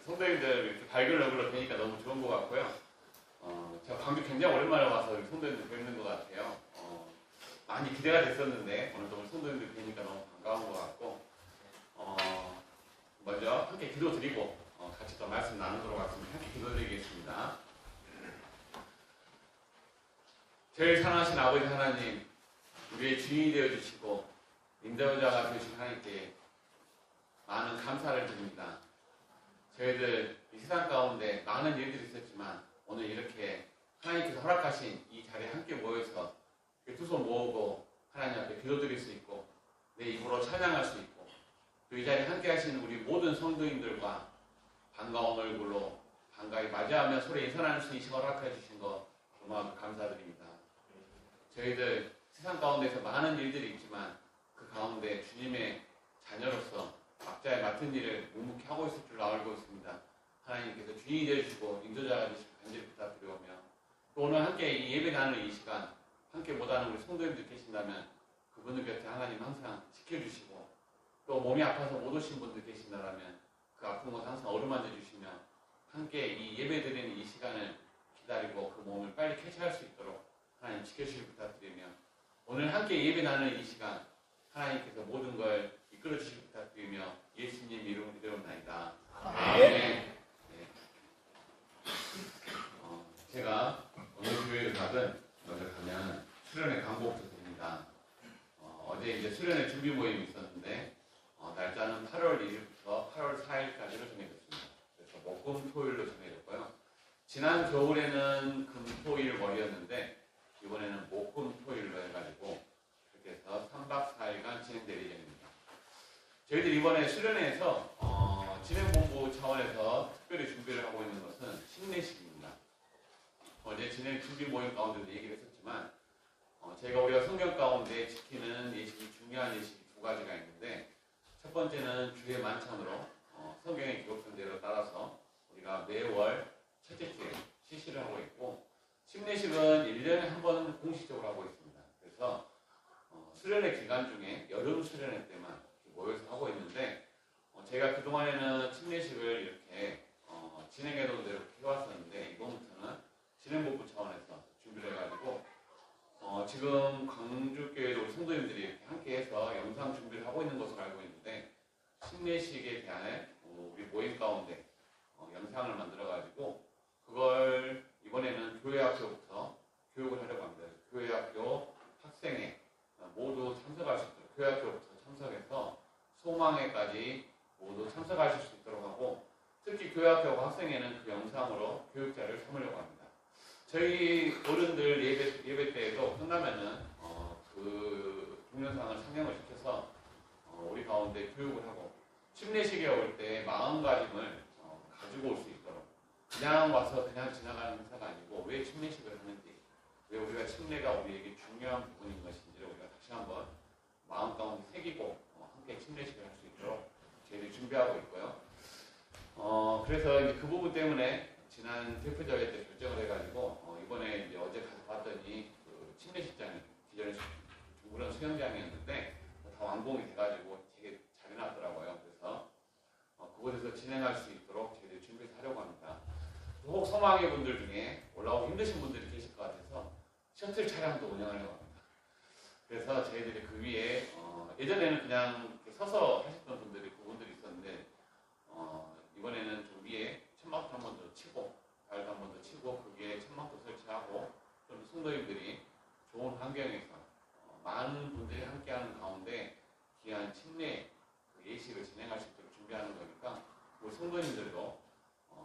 성도님들 이렇게 밝은 얼굴로 뵈니까 너무 좋은 것 같고요. 제가 광주 굉장히 오랜만에 와서 성도님들 뵙는 것 같아요. 많이 기대가 됐었는데 오늘 또 성도님들 뵈니까 너무 반가운 것 같고, 먼저 함께 기도드리고 같이 또 말씀 나누도록 하겠습니다. 함께 기도드리겠습니다. 제일 사랑하신 아버지 하나님, 우리의 주인이 되어주시고 인도자가 되신 하나님께 많은 감사를 드립니다. 저희들 이 세상 가운데 많은 일들이 있었지만 오늘 이렇게 하나님께서 허락하신 이 자리에 함께 모여서 두 손 모으고 하나님 앞에 기도드릴 수 있고 내 입으로 찬양할 수 있고 또 이 자리에 함께 하시는 우리 모든 성도님들과 반가운 얼굴로 반가이 맞이하며 서로 인사하는 수 있게 허락해 주신 것 고마워 감사드립니다. 저희들 세상 가운데서 많은 일들이 있지만 그 가운데 주님의 자녀로서 각자의 맡은 일을 묵묵히 하고 있을 줄 알고 있습니다. 하나님께서 주인이 되어주시고 인도자가 되시고 간절히 부탁드리오며 또 오늘 함께 이 예배 나누는 이 시간 함께 못하는 우리 성도님들 계신다면 그분들 곁에 하나님 항상 지켜주시고 또 몸이 아파서 못 오신 분들 계신다면 그 아픈 곳 항상 어루만져 주시며 함께 이 예배 드리는 이 시간을 기다리고 그 몸을 빨리 쾌차할 수 있도록 하나님 지켜주시길 부탁드리며 오늘 함께 예배 나누는 이 시간 하나님께서 모든 걸 이끌어 주시길 부탁드리며 예수님 이름으로 기도합나이다. 아멘. 제가 오늘 교회를 받은 먼저 가면 수련회 광고부터 드립니다. 어제 이제 수련회 준비 모임이 있었는데 날짜는 8월 1일부터 8월 4일까지로 정해졌습니다. 그래서 목금토일로 정해졌고요. 지난 겨울에는 금토일월이었는데 이번에는 목금토일로 해가지고 그렇게 해서 3박 4일간 진행될 예정입니다. 저희들 이번에 수련회에서 진행본부 차원에서 특별히 준비를 하고 있는 것은 신내식입니다. 어제 진행 준비 모임 가운데도 얘기를 했었지만 제가 우리가 성경 가운데 지키는 예식이 중요한 예식이 두 가지가 있는데 첫 번째는 주의 만찬으로 성경에 기록된 대로 따라서 우리가 매월 첫째 주에 실시를 하고 있고 침례식은 1년에 한 번 공식적으로 하고 있습니다. 그래서 수련회 기간 중에 여름 수련회 때만 모여서 하고 있는데 제가 그동안에는 침례식을 이렇게 진행해놓은 대로 해왔었는데 이번부터는 진행본부 차원에서 준비를 해가지고 지금 광주교회도 우리 성도님들이 이렇게 함께해서 영상 준비를 하고 있는 것으로 알고 있는데 침례식에 대한 우리 모임 가운데 영상을 만들어가지고 그걸 이번에는 교회학교부터 교육을 하려고 합니다. 교회학교 학생회 모두 참석할 수 있도록 교회학교부터 참석해서 소망회까지 모두 참석하실 수 있도록 하고 특히 교회학교와 학생회는 그 영상으로 교육자를 삼으려고 합니다. 저희 어른들 예배 때에도 끝나면은 그 동영상을 상영을 시켜서 우리 가운데 교육을 하고 침례식에 올 때 마음가짐을 가지고 올 수 있도록 그냥 와서 그냥 지나가는 행사가 아니고 왜 침례식을 하는지 왜 우리가 침례가 우리에게 중요한 부분인 것인지를 우리가 다시 한번 마음 가운데 새기고 함께 침례식을 할 수 있도록 저희들이 준비하고 있고요. 그래서 이제 그 부분 때문에 지난 대표자회 때 결정을 해가지고 이번에 이제 어제 가서 봤더니 그 침례식장이 기존에 중부런 수영장이었는데 다 완공이 돼가지고 되게 잘 해놨더라고요. 그래서 그곳에서 진행할 수 있도록 저희들이 준비를 하려고 합니다. 혹 소망의 분들 중에 올라오기 힘드신 분들이 계실 것 같아서 셔틀 차량도 운영하려고 합니다. 그래서 저희들이 그 위에 예전에는 그냥 서서 하셨던 분들이 그분들이 있었는데 이번에는 좀 위에 천막도 한 번 더 치고 발도 한 번 더 치고 거기에 천막도 설치하고 좀 성도님들이 좋은 환경에서 많은 분들이 함께하는 가운데 귀한 침례 그 예식을 진행할 수 있도록 준비하는 거니까 우리 성도님들도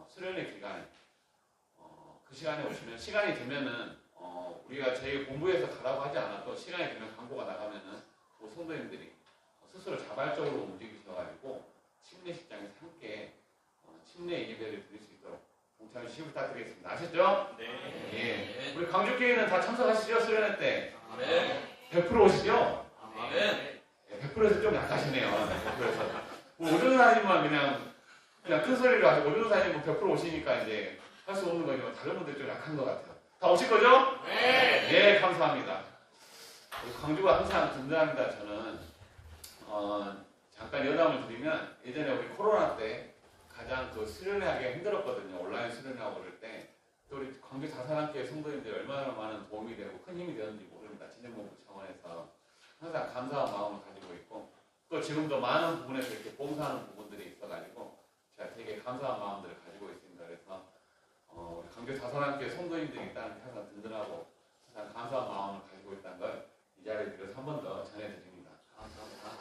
수련회 기간에 그 시간에 오시면 시간이 되면은 우리가 저희 본부에서 가라고 하지 않아도 시간이 되면 광고가 나가면은 우리 성도님들이 스스로 자발적으로 움직이셔가지고 침례식장에서 함께 침례 예배를 드릴 수 있도록 동참해 주시기 부탁드리겠습니다. 아셨죠? 네. 예. 우리 광주교회는 다 참석하시죠? 수련회 때? 네. 100% 오시죠? 네. 100%에서 좀 약하시네요. 100%에서. 오전사님만 그냥 큰 소리로 하시고 오전사님 100% 오시니까 이제 할 수 없는 거지만 다른 분들 좀 약한 것 같아요. 다 오실 거죠? 네. 네, 감사합니다. 광주가 항상 든든합니다. 저는 잠깐 여담을 드리면 예전에 우리 코로나 때 가장 그동안 또 수련회하기 힘들었거든요. 온라인 수련회하고 그럴 때. 또 우리 광주 자산학교의 성도님들이 얼마나 많은 도움이 되고 큰 힘이 되는지 모릅니다. 진행본부 차원에서 항상 감사한 마음을 가지고 있고 또 지금도 많은 부분에서 이렇게 봉사하는 부분들이 있어가지고 제가 되게 감사한 마음들을 가지고 있습니다. 그래서 우리 광주 자산학교의 성도님들이 있다는 게 항상 든든하고 항상 감사한 마음을 가지고 있다는 걸 이 자리에 들어서 한 번 더 전해드립니다. 감사합니다.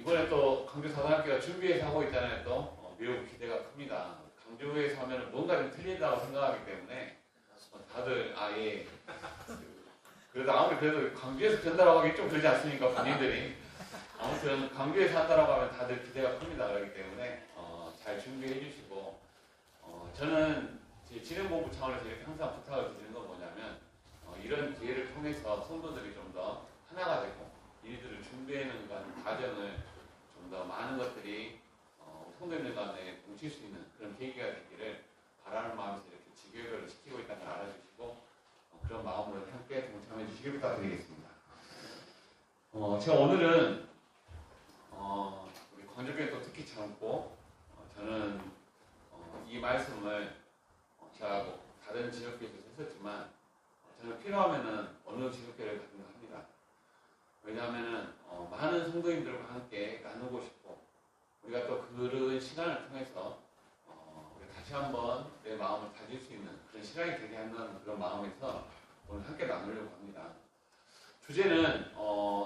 이번에 또 광주 자산학교가 준비해서 하고 있잖아요. 또 매우 기대가 큽니다. 광주에서 하면 뭔가 좀 틀린다고 생각하기 때문에 다들 예. 그래도 아무리 그래도 광주에서 전달하고 하기 좀 그러지 않습니까? 본인들이. 아무튼 광주에서 한다라고 하면 다들 기대가 큽니다. 그렇기 때문에 잘 준비해 주시고 저는 제 진행본부 차원에서 이렇게 항상 부탁을 드리는 건 뭐냐면 이런 기회를 통해서 성도들이 좀 더 하나가 되고 이들을 준비하는 과정을 좀 더 많은 것들이 성도님들 간에 뭉칠 수 있는 그런 계기가 되기를 바라는 마음에서 이렇게 지교회를 시키고 있다는 걸 알아주시고 그런 마음으로 함께 동참해 주시길 부탁드리겠습니다. 제가 오늘은 우리 광주교회 또 특히 참고 저는 이 말씀을 제가 뭐 다른 지역교회에서 했었지만 저는 필요하면은 어느 지역교회를 가든가 합니다. 왜냐하면은 많은 성도님들과 함께 나누고 싶고 우리가 또 그런 시간을 통해서 우리 다시 한번 내 마음을 다질 수 있는 그런 시간이 되게 하는 그런 마음에서 오늘 함께 나누려고 합니다. 주제는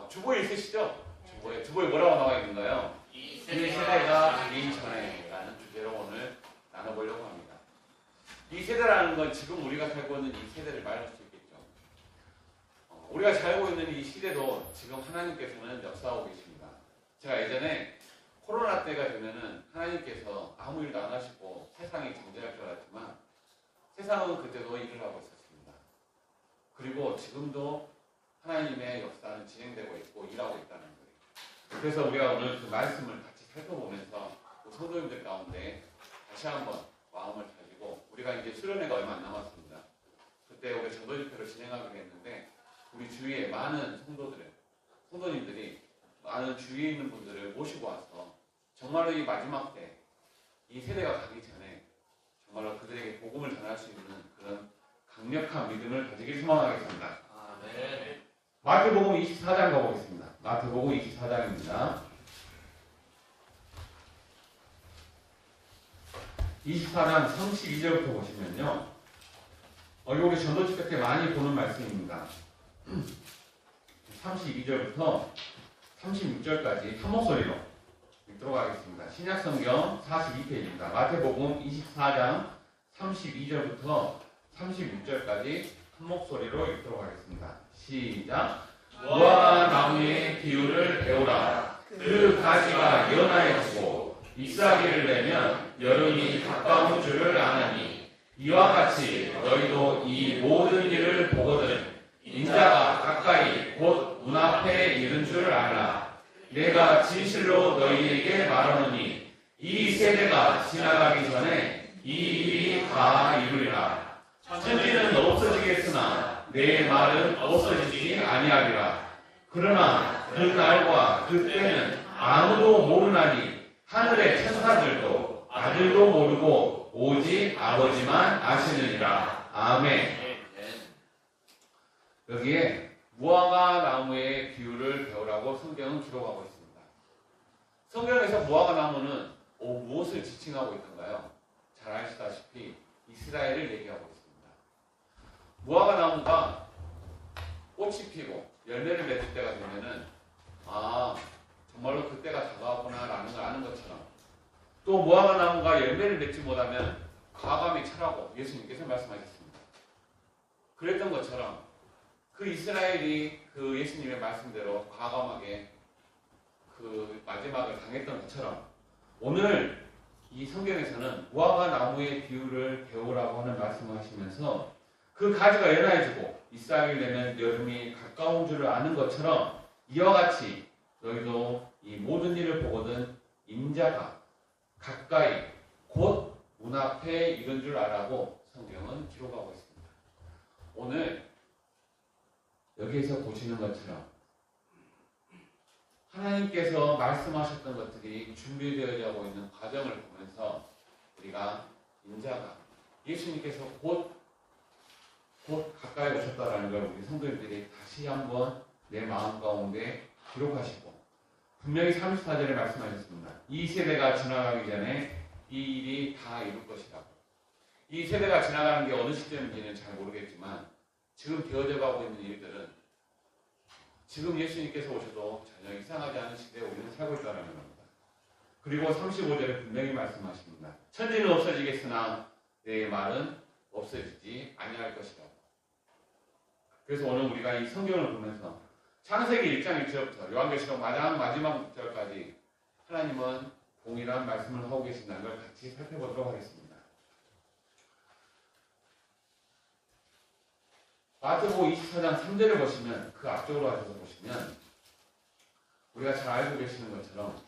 주보에 있으시죠? 주보에 뭐라고 나와 있는가요? 이 세대가 가기 전에 라는 주제로 오늘 나눠보려고 합니다. 이 세대라는 건 지금 우리가 살고 있는 이 세대를 말할 수 있겠죠. 우리가 살고 있는 이 시대도 지금 하나님께서는 역사하고 계십니다. 제가 예전에 코로나 때가 되면은 하나님께서 아무 일도 안 하시고 세상이 정지할 줄 알았지만 세상은 그때도 일을 하고 있었습니다. 그리고 지금도 하나님의 역사는 진행되고 있고 일하고 있다는 거예요. 그래서 우리가 오늘 그 말씀을 같이 살펴보면서 성도님들 가운데 다시 한번 마음을 가지고 우리가 이제 수련회가 얼마 안 남았습니다. 그때 우리 전도 집회를 진행하기로 했는데 우리 주위에 많은 성도님들이 많은 주위에 있는 분들을 모시고 와서 정말로 이 마지막 때 이 세대가 가기 전에 정말로 그들에게 복음을 전할 수 있는 그런 강력한 믿음을 가지길 소망하겠습니다. 네. 마태복음 24장 가보겠습니다. 마태복음 24장입니다. 24장 32절부터 보시면요. 여기 우리 전도집회 때 많이 보는 말씀입니다. 32절부터 36절까지 한 목소리로 읽도록 하겠습니다. 신약성경 42페이지입니다. 마태복음 24장 32절부터 36절까지 한 목소리로 읽도록 하겠습니다. 시작. 무화과 나무의 비유를 배우라. 그 가지가 연하여지고 잎사귀를 내면 여름이 가까운 줄을 아나니 이와 같이 너희도 이 모든 일을 보거든 인자가 가까이 곧 문 앞에 이른 줄 알라. 내가 진실로 너희에게 말하노니 이 세대가 지나가기 전에 이 일이 다 이루리라. 천지는 없어지겠으나 내 말은 없어지지 아니하리라. 그러나 그 날과 그 때는 아무도 모르나니 하늘의 천사들도 아들도 모르고 오직 아버지만 아시느니라. 아멘. 여기에 무화과 나무의 비유를 배우라고 성경은 기록하고 있습니다. 성경에서 무화과 나무는 무엇을 지칭하고 있던가요? 잘 아시다시피 이스라엘을 얘기하고 있습니다. 무화과 나무가 꽃이 피고 열매를 맺을 때가 되면은 정말로 그때가 다가왔구나라는 걸 아는 것처럼 또 무화과 나무가 열매를 맺지 못하면 과감히 차라고 예수님께서 말씀하셨습니다. 그랬던 것처럼 그 이스라엘이 그 예수님의 말씀대로 과감하게 그 마지막을 당했던 것처럼 오늘 이 성경에서는 무화과 나무의 비유를 배우라고 하는 말씀을 하시면서 그 가지가 연하여지고 잎사귀를 내면 여름이 가까운 줄을 아는 것처럼 이와 같이 너희도 이 모든 일을 보거든 인자가 가까이 곧 문 앞에 이른 줄 알라고 성경은 기록하고 있습니다. 오늘 여기에서 보시는 것처럼 하나님께서 말씀하셨던 것들이 준비되어져 가고 있는 과정을 보면서 때가 인자가 예수님께서 곧 가까이 오셨다라는 걸 우리 성도님들이 다시 한번 내 마음 가운데 기록하시고 분명히 34절에 말씀하셨습니다. 이 세대가 지나가기 전에 이 일이 다 이룰 것이라고. 이 세대가 지나가는 게 어느 시점인지는 잘 모르겠지만 지금 되어져 가고 있는 일들은 지금 예수님께서 오셔도 전혀 이상하지 않은 시대에 우리는 살고 있다는 겁니다. 그리고 35절에 분명히 말씀하십니다. 천지는 없어지겠으나 내 말은 없어지지 아니할 것이라고. 그래서 오늘 우리가 이 성경을 보면서 창세기 1장 1절부터 요한계시록 마지막 절까지 하나님은 동일한 말씀을 하고 계신다는 걸 같이 살펴보도록 하겠습니다. 마태복음 24장 3절을 보시면 그 앞쪽으로 가셔서 보시면 우리가 잘 알고 계시는 것처럼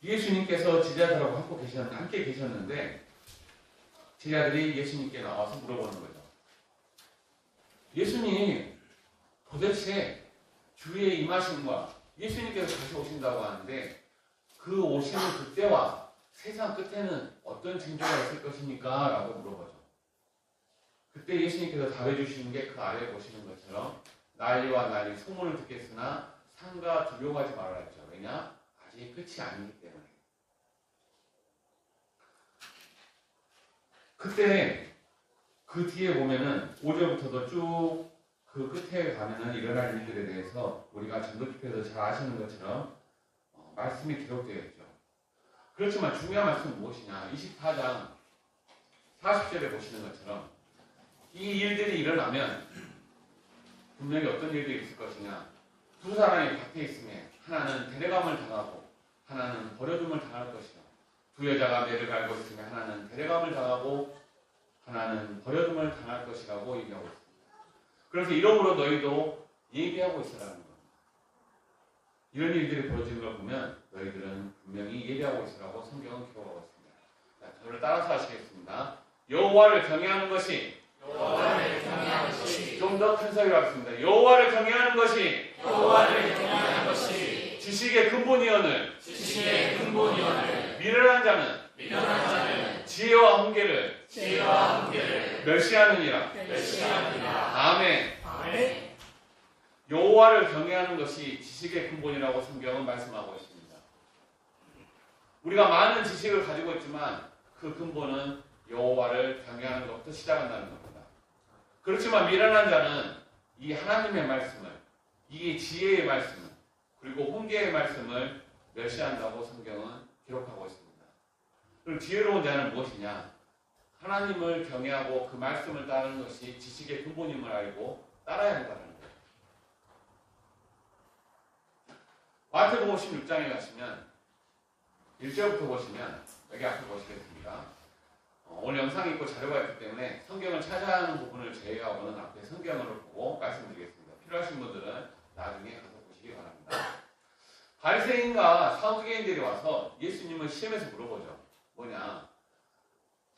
예수님께서 제자들하고 함께 계셨는데 제자들이 예수님께 나와서 물어보는 거죠. 예수님 도대체 주의 임하심과 예수님께서 다시 오신다고 하는데 그 오시는 그때와 세상 끝에는 어떤 징조가 있을 것입니까? 라고 물어보죠. 그때 예수님께서 답해 주시는 게 그 아래에 보시는 것처럼 난리와 난리 소문을 듣겠으나 상가 두려워하지 말아라 했죠. 왜냐? 아직 끝이 아니기 때문에. 그때 그 뒤에 보면은 5절부터도 쭉 그 끝에 가면은 일어날 일들에 대해서 우리가 전도집회에서 잘 아시는 것처럼 말씀이 기록되어 있죠. 그렇지만 중요한 말씀은 무엇이냐? 24장 40절에 보시는 것처럼 이 일들이 일어나면 분명히 어떤 일들이 있을 것이냐? 두 사람이 밭에 있으면 하나는 데려감을 당하고 하나는 버려둠을 당할 것이요. 두 여자가 매를 갈고 있으면 하나는 데려감을 당하고 하나는 버려둠을 당할 것이라고 얘기하고 있습니다. 그래서 이러므로 너희도 예비하고 있으라는 겁니다. 이런 일들이 벌어지는 걸 보면 너희들은 분명히 예비하고 있으라고 성경은 기록하고 있습니다. 자, 저를 따라서 하시겠습니다. 여호와를 경외하는 것이 좀 더 큰 소리로 하겠습니다. 여호와를 경외하는 것이 지식의 근본이오늘 미련한 자는 지혜와 훈계를 멸시하느니라. 아멘. 여호와를 경외하는 것이 지식의 근본이라고 성경은 말씀하고 있습니다. 우리가 많은 지식을 가지고 있지만 그 근본은 여호와를 경외하는 것부터 시작한다는 겁니다. 그렇지만 미련한 자는 이 하나님의 말씀을, 이 지혜의 말씀을, 그리고 훈계의 말씀을 멸시한다고 성경은 기록하고 있습니다. 그럼 지혜로운 자는 무엇이냐? 하나님을 경외하고 그 말씀을 따르는 것이 지식의 근본임을 알고 따라야 한다는 거예요. 마태복음 16장에 가시면 1절부터 보시면 여기 앞에 보시겠습니다. 오늘 영상이 있고 자료가 있기 때문에 성경을 찾아하는 부분을 제외하고는 앞에 성경으로 보고 말씀드리겠습니다. 필요하신 분들은 나중에 가서 보시기 바랍니다. 바리새인과 사두개인들이 와서 예수님을 시험해서 물어보죠. 뭐냐?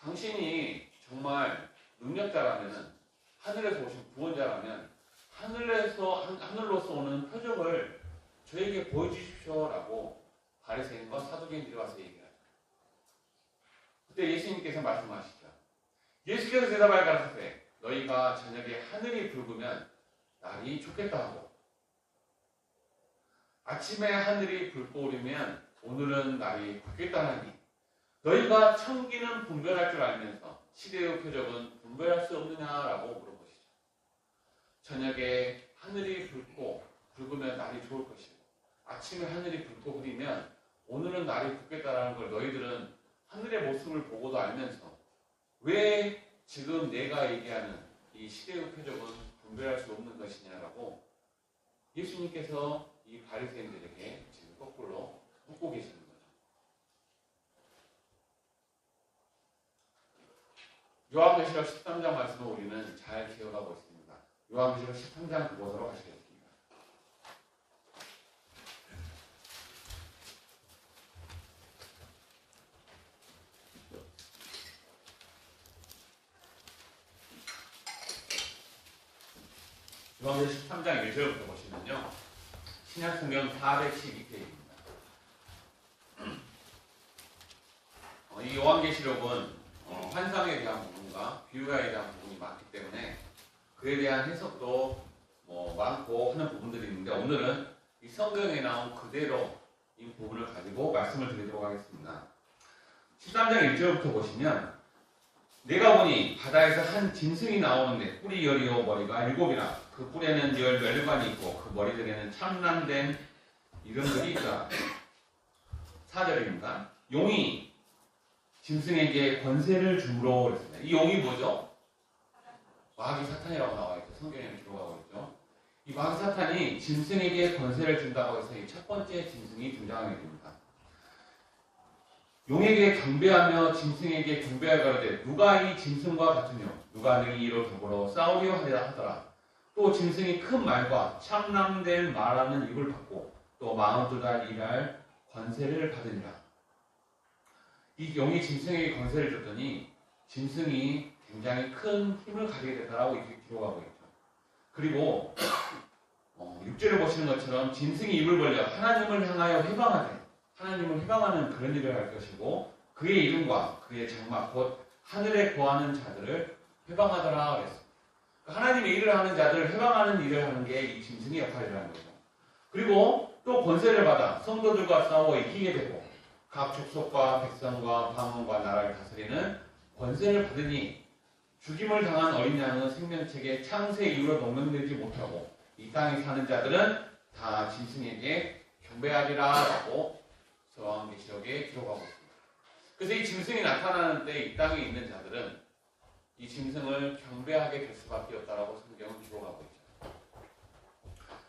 당신이 정말 능력자라면, 하늘에서 오신 구원자라면 하늘로서 오는 표적을 저에게 보여주십시오라고 바리새인과 사두개인들이 와서 얘기하죠. 그때 예수님께서 말씀하시죠. 예수께서 대답하여 가라사대 너희가 저녁에 하늘이 붉으면 날이 좋겠다 하고 아침에 하늘이 붉고 오르면 오늘은 날이 밝겠다 하니 너희가 청기는 분별할 줄 알면서 시대의 표적은 분별할 수 없느냐라고 물어보시죠. 저녁에 하늘이 붉으면 날이 좋을 것이고 아침에 하늘이 붉고 흐리면 오늘은 날이 붉겠다라는 걸 너희들은 하늘의 모습을 보고도 알면서 왜 지금 내가 얘기하는 이 시대의 표적은 분별할 수 없는 것이냐라고 예수님께서 이 바리새인들에게 지금 거꾸로 묻고 계시는 거죠. 요한계시록 13장 말씀을 우리는 잘 기억하고 있습니다. 요한계시록 13장 그곳으로 가시겠습니다. 요한계시록 13장 1절부터 보시면요. 신약성경 412페이지입니다. 이 이 요한계시록은 환상에 대한 부분과 비유에 대한 부분이 많기 때문에 그에 대한 해석도 많고 하는 부분들이 있는데 오늘은 이 성경에 나온 그대로 이 부분을 가지고 말씀을 드리도록 하겠습니다. 13장 1절부터 보시면 내가 보니 바다에서 한 짐승이 나오는데 뿔이 열이요 머리가 7이라 그 뿔에는 10멸관이 있고 그 머리들에는 참남된 이름들이 있더라. 4절입니다. 용이 짐승에게 권세를 주므로 그랬습니다. 이 용이 뭐죠? 마귀 사탄이라고 나와 있죠. 성경에 기록하고 있죠. 이 마귀 사탄이 짐승에게 권세를 준다고 해서 이 첫 번째 짐승이 등장하게 됩니다. 용에게 경배하며 짐승에게 경배하여 가로되 누가 이 짐승과 같으며 누가 능히 이로 더불어 싸우려 하더라. 또 짐승이 큰 말과 참남된 말하는 입을 받고 또 42달 일할 권세를 받으니라. 이 용이 짐승에게 권세를 줬더니 짐승이 굉장히 큰 힘을 가지게 되더라고 이렇게 기록하고 있죠. 그리고 6절을 보시는 것처럼 짐승이 입을 벌려 하나님을 향하여 회방하되 하나님을 회방하는 그런 일을 할 것이고 그의 이름과 그의 장막 곧 하늘에 거하는 자들을 회방하더라 그랬습니다. 하나님의 일을 하는 자들을 회방하는 일을 하는 게 이 짐승의 역할이라는 거죠. 그리고 또 권세를 받아 성도들과 싸워 이기게 되고 각 족속과 백성과 방언과 나라를 다스리는 권세를 받으니 죽임을 당한 어린 양은 생명책에 창세 이후로 농명되지 못하고 이 땅에 사는 자들은 다 짐승에게 경배하리라 라고 요한계시록에 기록하고 있습니다. 그래서 이 짐승이 나타나는 때 이 땅에 있는 자들은 이 짐승을 경배하게 될 수밖에 없다라고 성경은 기록하고 있죠.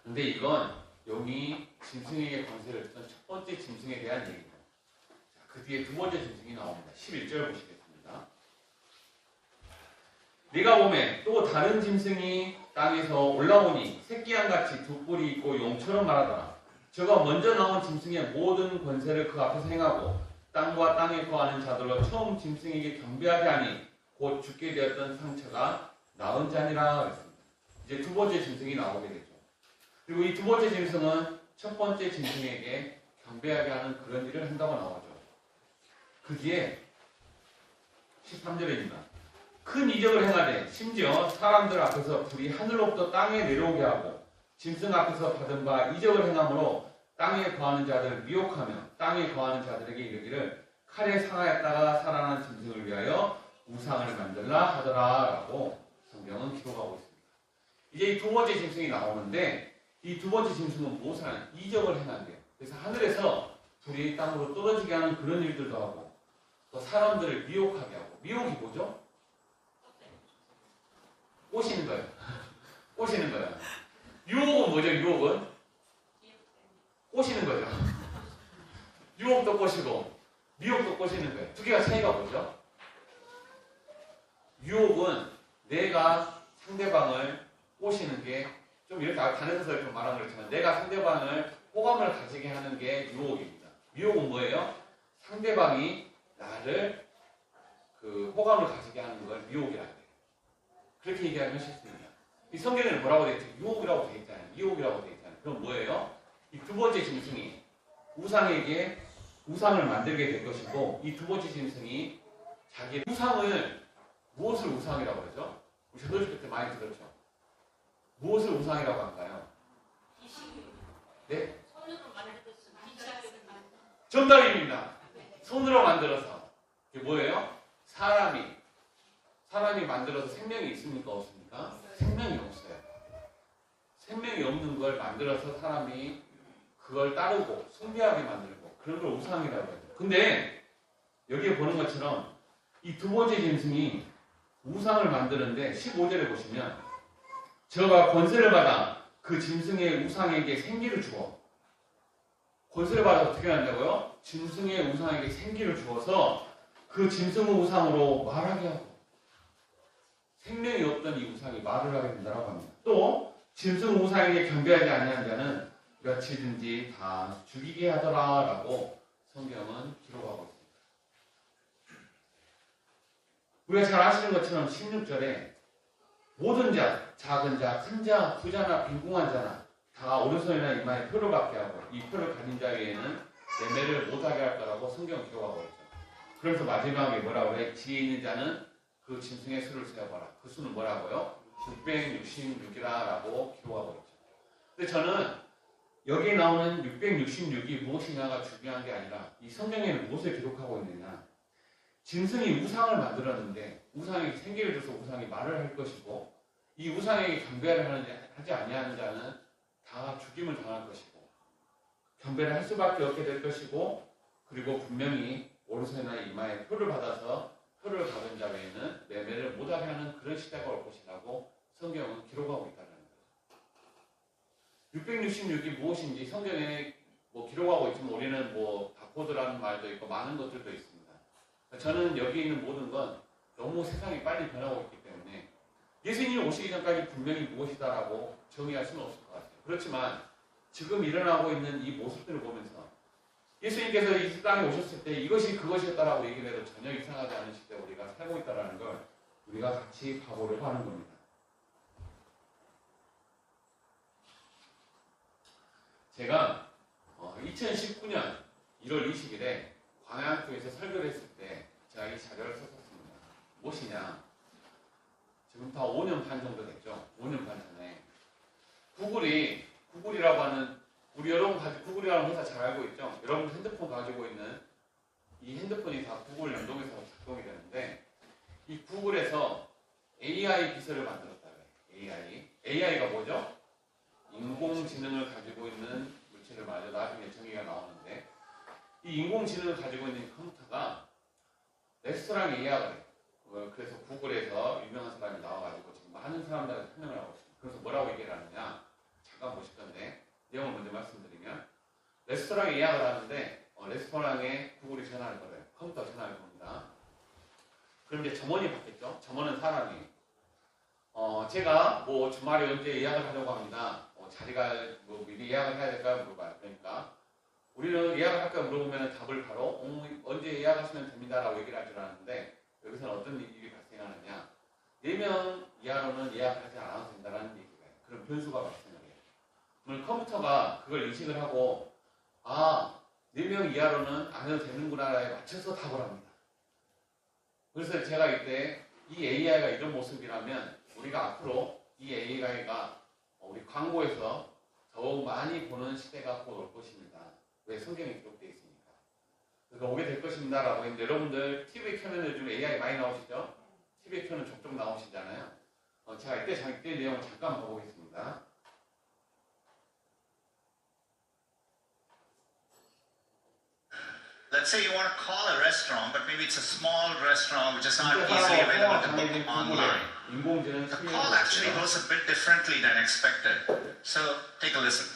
그런데 이건 용이 짐승에게 권세를 줬던 첫 번째 짐승에 대한 얘기입니다. 그 뒤에 두 번째 짐승이 나옵니다. 11절 보시겠습니다. 네가 보매 또 다른 짐승이 땅에서 올라오니 새끼양같이 두 뿔이 있고 용처럼 말하더라. 저가 먼저 나온 짐승의 모든 권세를 그 앞에서 행하고 땅과 땅에 거하는 자들로 처음 짐승에게 경배하게 하니 곧 죽게 되었던 상처가 나은 자니라 그랬습니다. 이제 두 번째 짐승이 나오게 되죠. 그리고 이 두 번째 짐승은 첫 번째 짐승에게 경배하게 하는 그런 일을 한다고 나오죠. 그 뒤에 13절입니다. 큰 이적을 행하되 심지어 사람들 앞에서 불이 하늘로부터 땅에 내려오게 하고 짐승 앞에서 받은 바 이적을 행함으로 땅에 거하는 자들을 미혹하며 땅에 거하는 자들에게 이르기를 칼에 상하였다가 살아난 짐승을 위하여 우상을 만들라 하더라 라고 성경은 기록하고 있습니다. 이제 이 두 번째 짐승이 나오는데 이 두 번째 짐승은 무엇을 하냐? 이적을 행한대요. 그래서 하늘에서 불이 땅으로 떨어지게 하는 그런 일들도 하고 또 사람들을 미혹하게 하고 미혹이 뭐죠? 꼬시는 거예요. 꼬시는 거예요. 유혹은 뭐죠? 유혹은? 꼬시는 거죠. 유혹도 꼬시고 미혹도 꼬시는 거예요. 두 개가 차이가 뭐죠? 유혹은 내가 상대방을 꼬시는 게 좀 이렇게 단에서 좀 말하는 그렇지만 내가 상대방을 호감을 가지게 하는 게 유혹입니다. 미혹은 뭐예요? 상대방이 나를 호감을 가지게 하는 걸 미혹이라고 해요. 그렇게 얘기하면 쉽습니다. 이 성경에는 뭐라고 되어 있죠? 유혹이라고 되어 있잖아요. 미혹이라고 되어 있잖아요. 그럼 뭐예요? 이 두 번째 짐승이 우상에게 우상을 만들게 될 것이고 이 두 번째 짐승이 자기의 우상을 무엇을 우상이라고 그러죠? 우리 저도실 때 많이 들었죠? 무엇을 우상이라고 할까요? 네? 정답입니다. 손으로 만들어서. 이게 뭐예요? 사람이 만들어서 생명이 있습니까? 없습니까? 생명이 없어요. 생명이 없는 걸 만들어서 사람이 그걸 따르고 숭배하게 만들고 그런 걸 우상이라고 해요. 근데 여기에 보는 것처럼 이 두 번째 짐승이 우상을 만드는데 15절에 보시면 저가 권세를 받아 그 짐승의 우상에게 생기를 주어 권세를 받아 어떻게 한다고요? 짐승의 우상에게 생기를 주어서 그 짐승의 우상으로 말하게 하고 생명이 없던 이 우상이 말을 하게 된다고 합니다. 또 짐승 우상에게 경배하지 아니한 자는 며칠든지 다 죽이게 하더라라고 성경은 기록하고 있습니다. 우리가 잘 아시는 것처럼 16절에 모든 자, 작은 자, 큰 자, 부자나 빈궁한 자나 다 오른손이나 이마에 표를 받게 하고 이 표를 가진 자 외에는 매매를 못하게 할 거라고 성경은 기록하고 있죠. 그래서 마지막에 뭐라고 해? 지혜 있는 자는 그 짐승의 수를 세어봐라. 그 수는 뭐라고요? 666이라고 기록하고 있죠. 근데 저는 여기에 나오는 666이 무엇이냐가 중요한 게 아니라 이 성경에는 무엇을 기록하고 있느냐. 짐승이 우상을 만들었는데 우상이 생기를 줘서 우상이 말을 할 것이고 이 우상에게 경배를 하지 아니하는 자는 다 죽임을 당할 것이고 경배를 할 수밖에 없게 될 것이고 그리고 분명히 오른손이나 이마에 표를 받아서 표를 받은 자 외에는 매매를 못하게 하는 그런 시대가 올 것이라고 성경은 기록하고 있다는 거예요. 666이 무엇인지 성경에 뭐 기록하고 있지만 우리는 뭐 바코드라는 말도 있고 많은 것들도 있습니다. 저는 여기 있는 모든 건 너무 세상이 빨리 변하고 있기 때문에 예수님이 오시기 전까지 분명히 무엇이다라고 정의할 수는 없을 것 같아요. 그렇지만 지금 일어나고 있는 이 모습들을 보면서 예수님께서 이 땅에 오셨을 때 이것이 그것이었다라고 얘기를 해도 전혀 이상하지 않은 시대에 우리가 살고 있다는 걸 우리가 같이 봐보려고 하는 겁니다. 제가 2019년 1월 20일에 광양교에서 설교를 했을 때 제가 이 자료를 썼었습니다. 무엇이냐? 지금 다 5년 반 정도 됐죠. 5년 반 전에 구글이라고 하는 우리 여러분 구글이라는 회사 잘 알고 있죠? 여러분 핸드폰 가지고 있는 이 핸드폰이 다 구글 연동해서 작동이 되는데 이 구글에서 AI 비서를 만들었다고요. AI가 뭐죠? 인공지능을 가지고 있는 물체를 말이죠. 나중에 정의가 나오는데 이 인공지능을 가지고 있는 컴퓨터가 레스토랑 예약을 해요. 그래서 구글에서 유명한 사람이 나와가지고 지금 많은 사람들한테 설명을 하고 있습니다. 그래서 뭐라고 얘기를 하느냐? 잠깐 보실 건데 내용을 먼저 말씀드리면 레스토랑에 예약을 하는데 레스토랑에 구글이 전화를 걸어요. 컴퓨터 전화를 겁니다. 그럼 이제 점원이 받겠죠? 점원은 사람이 제가 뭐 주말에 언제 예약을 하려고 합니다. 자리가 뭐 미리 예약을 해야 될까 물어봐요. 그러니까 우리는 예약을 할까 물어보면 답을 바로 언제 예약하시면 됩니다라고 얘기를 할 줄 아는데 여기서는 어떤 일이 발생하느냐? 4명 이하로는 예약하지 않아도 된다는 얘기가 해요. 그럼 변수가 발생을 해요. 그럼 컴퓨터가 그걸 인식을 하고 4명 이하로는 안 해도 되는구나에 맞춰서 답을 합니다. 그래서 제가 이때 이 AI가 이런 모습이라면 우리가 앞으로 이 AI가 우리 광고에서 더욱 많이 보는 시대가 곧 올 것입니다. 왜? 성경에 기록되어 있으니까. 그러니까 오게 될 것입니다 라고 했는데 여러분들 TV 켜면 요즘 AI 많이 나오시죠? TV 켜면 종종 나오시잖아요. 제가 이때 내용 잠깐 보겠습니다. Let's say you want to call a restaurant, but maybe it's a small restaurant which is not easily available to book online. The call actually goes a bit differently than expected. So take a listen.